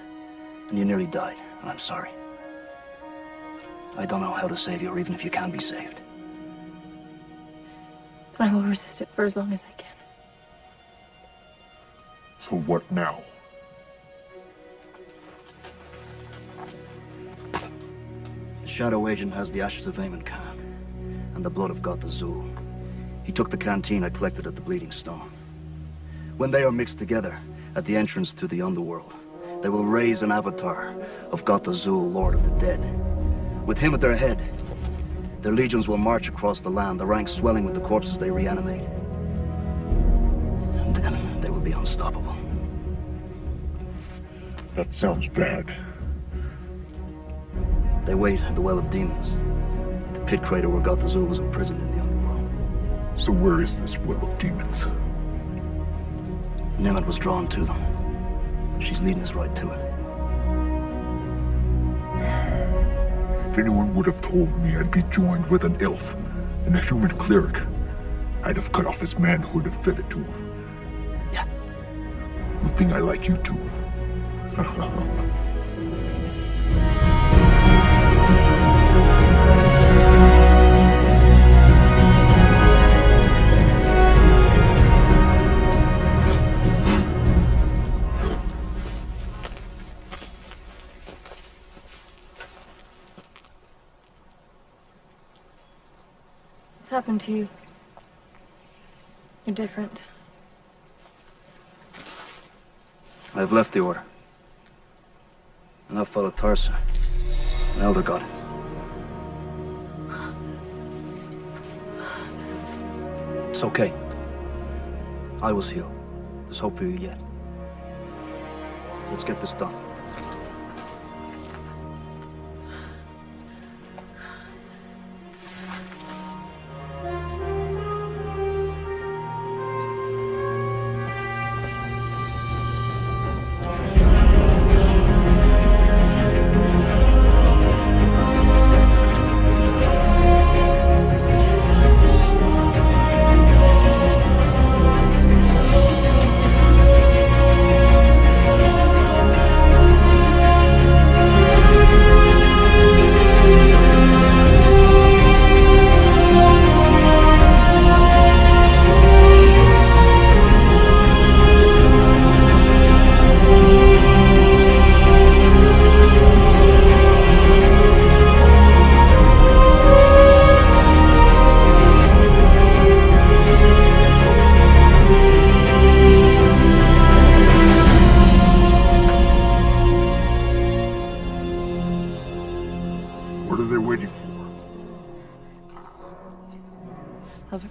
and you nearly died, and I'm sorry. I don't know how to save you, or even if you can be saved. But I will resist it for as long as I can. So what now? The Shadow Agent has the ashes of Aemon Khan, and the blood of Gotha Zul. He took the canteen I collected at the Bleeding Stone. When they are mixed together at the entrance to the Underworld, they will raise an avatar of Gotha Zul, Lord of the Dead. With him at their head, their legions will march across the land, the ranks swelling with the corpses they reanimate. And then they will be unstoppable. That sounds bad. They wait at the Well of Demons, the pit crater where Gotha Zul was imprisoned in the Underworld. So where is this Well of Demons? Nemet was drawn to them. She's leading us right to it. If anyone would have told me I'd be joined with an elf and a human cleric, I'd have cut off his manhood and fed it to him. Yeah. Good thing I like you too. What's happened to you? You're different. I've left the Order. And I've followed Tarsa, an Elder God. It's okay. I was healed. There's hope for you yet. Let's get this done.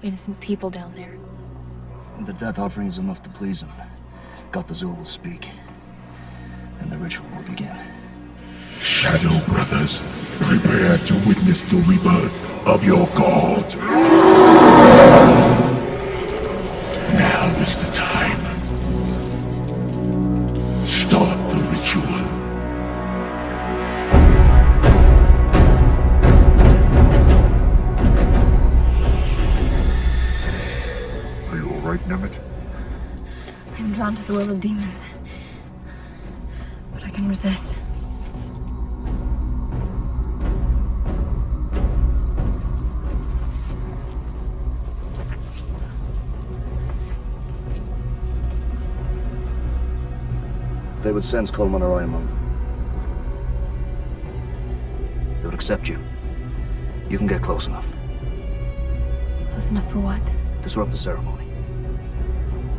innocent people down there. And the death offering is enough to please him. God the Zul will speak. And the ritual will begin. Shadow Brothers, prepare to witness the rebirth of your god. Now is the time. Start the ritual. Are you alright, Nemet? I'm drawn to the will of demons. But I can resist. They would sense Coleman or I among them. They would accept you. You can get close enough. Close enough for what? Disrupt the ceremony.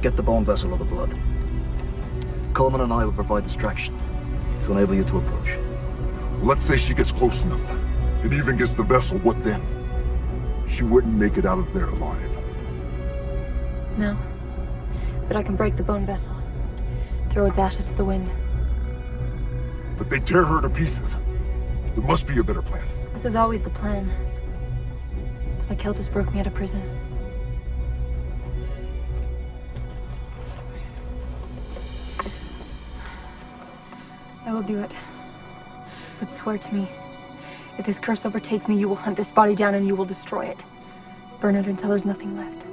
Get the bone vessel of the blood. Coleman and I will provide distraction to enable you to approach. Let's say she gets close enough, and even gets the vessel, what then? She wouldn't make it out of there alive. No. But I can break the bone vessel. Throw its ashes to the wind. But they tear her to pieces. There must be a better plan. This was always the plan. That's why Keltis broke me out of prison. I will do it. But swear to me, if this curse overtakes me, you will hunt this body down and you will destroy it. Burn it until there's nothing left.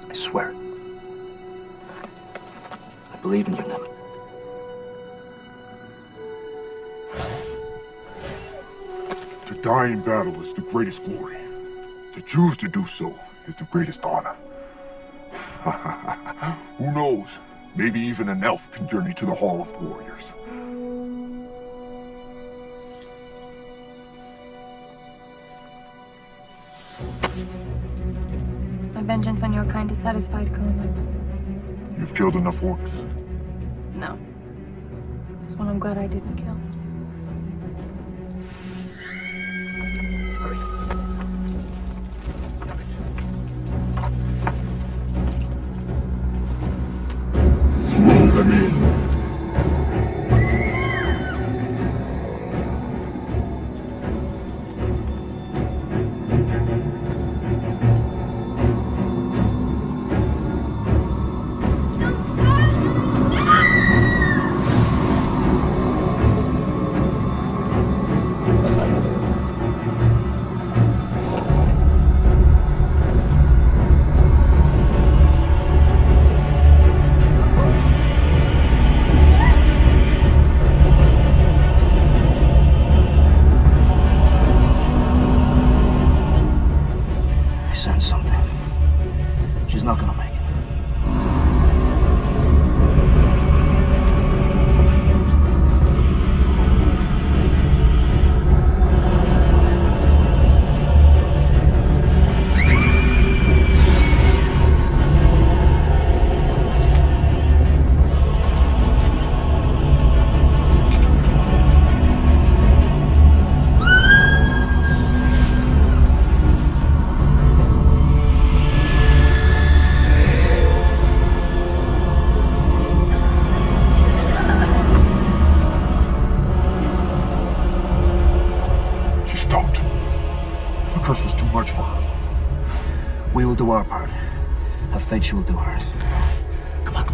I swear it. I believe in you, Nemet. To die in battle is the greatest glory. To choose to do so is the greatest honor. Who knows? Maybe even an elf can journey to the Hall of Warriors. My vengeance on your kind is satisfied, Coleman. You've killed enough orcs. No. There's one I'm glad I didn't kill. Throw them in. I sense something. She's not gonna make it. She stopped. The curse was too much for her. We will do our part. Have faith she will do hers. Come on.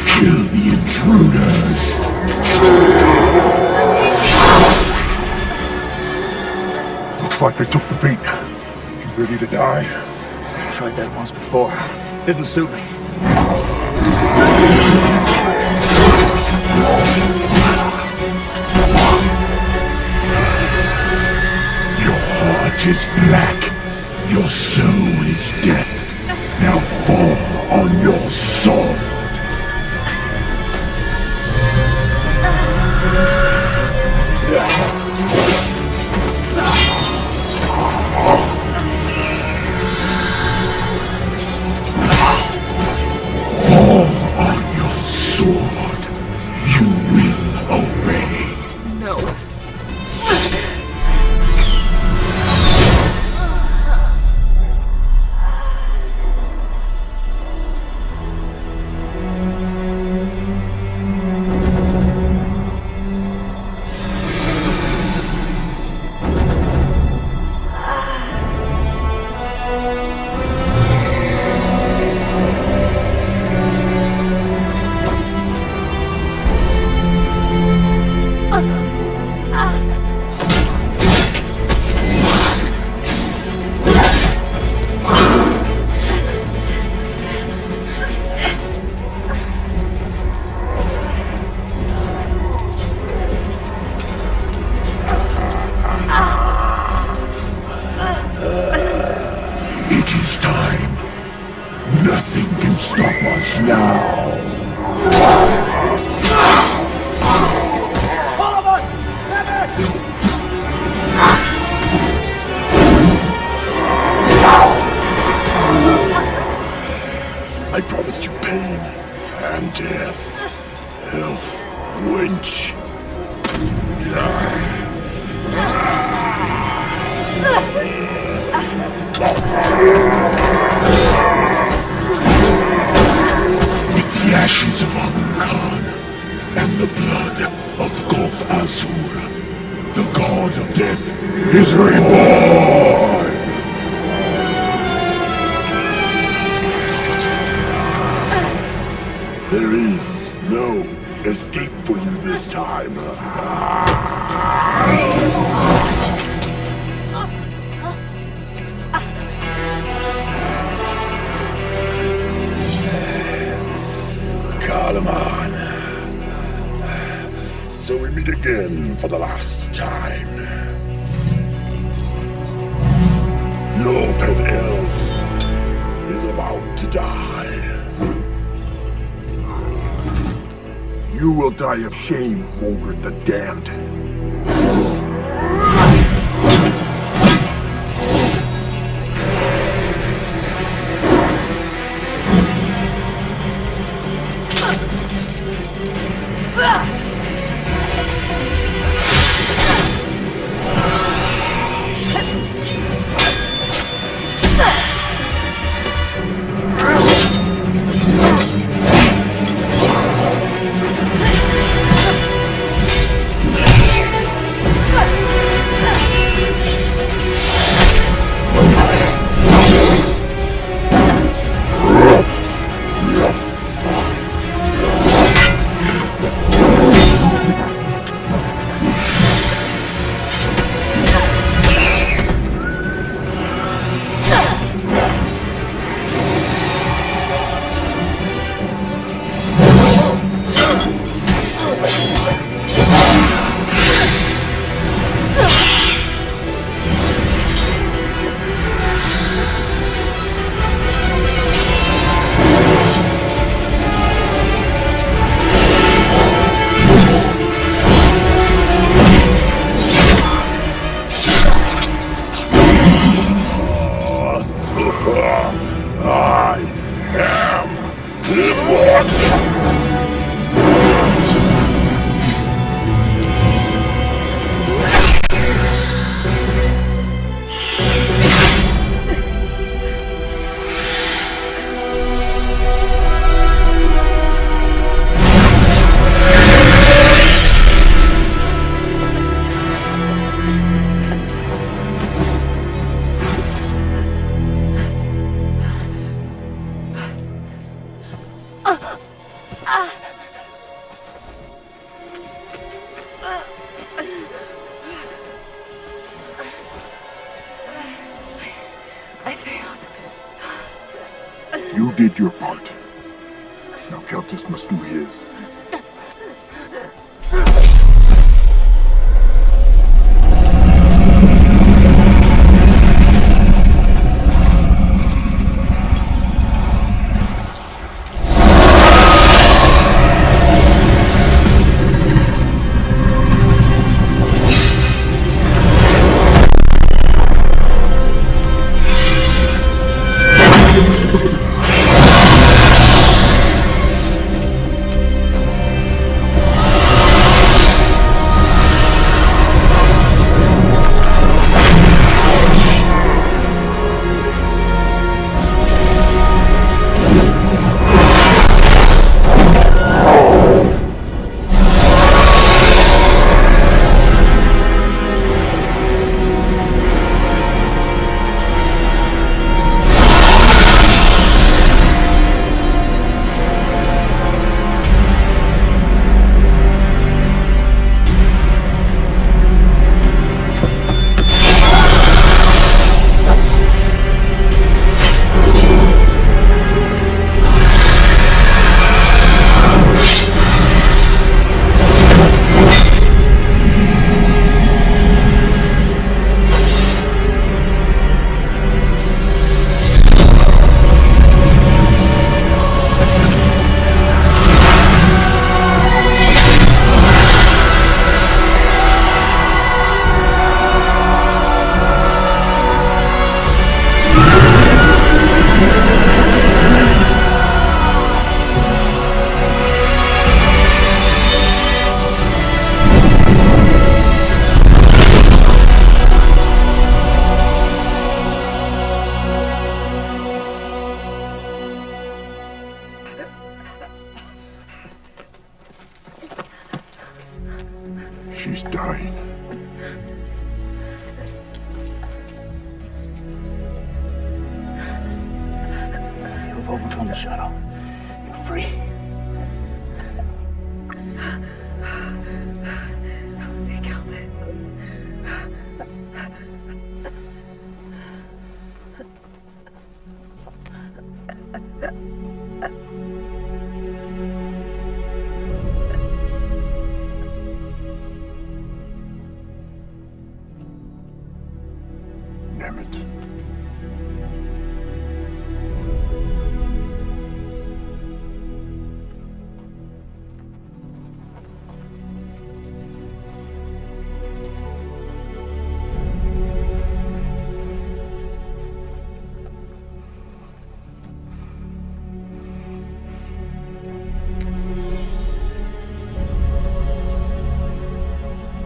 Kill the intruders. Looks like they took the bait. You ready to die? I tried that once before. Didn't suit me. Your heart is black. Your soul is death. Now fall on your sword. Fall on your sword. You will obey. No. It is time. Nothing can stop us now. I promised you pain and death. Elf, wench. With the ashes of Amun Khan and the blood of Gulf Azur, the god of death is reborn! There is no escape for you this time. Kalaman. So we meet again for the last time. Your pet elf is about to die. You will die of shame, Ogre the Damned. I failed. You did your part. Now Keltis must do his. She's dying. You've overcome the shadow. You're free. He killed it. Nemet.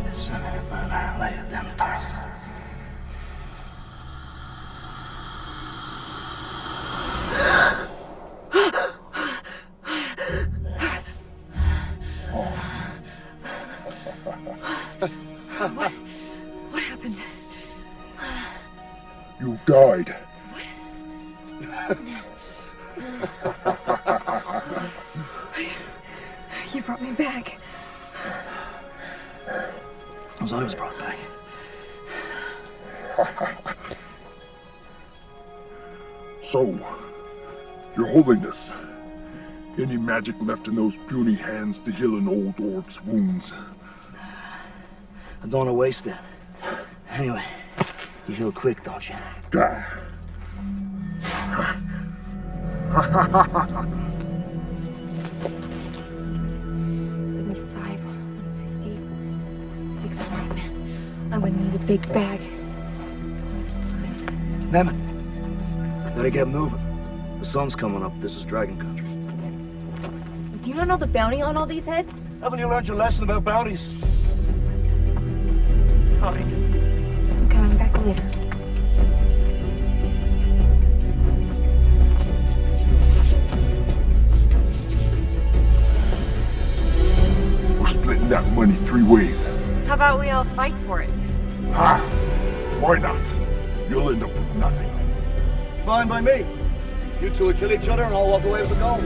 Listen, man, lay it down, Tarzan. What happened? You died. You brought me back. As I was brought back. So, Your Holiness, any magic left in those puny hands to heal an old orc's wounds? I don't want to waste it. Anyway, you heal quick, don't you? Gah. 75, 150, 600, man. I'm gonna need a big bag. Nemet, better get moving. The sun's coming up. This is Dragon Country. Do you not know the bounty on all these heads? Haven't you learned your lesson about bounties? Fine. I'm coming back later. We're splitting that money 3 ways. How about we all fight for it? Ha! Why not? You'll end up with nothing. Fine by me. You two will kill each other and I'll walk away with the gold.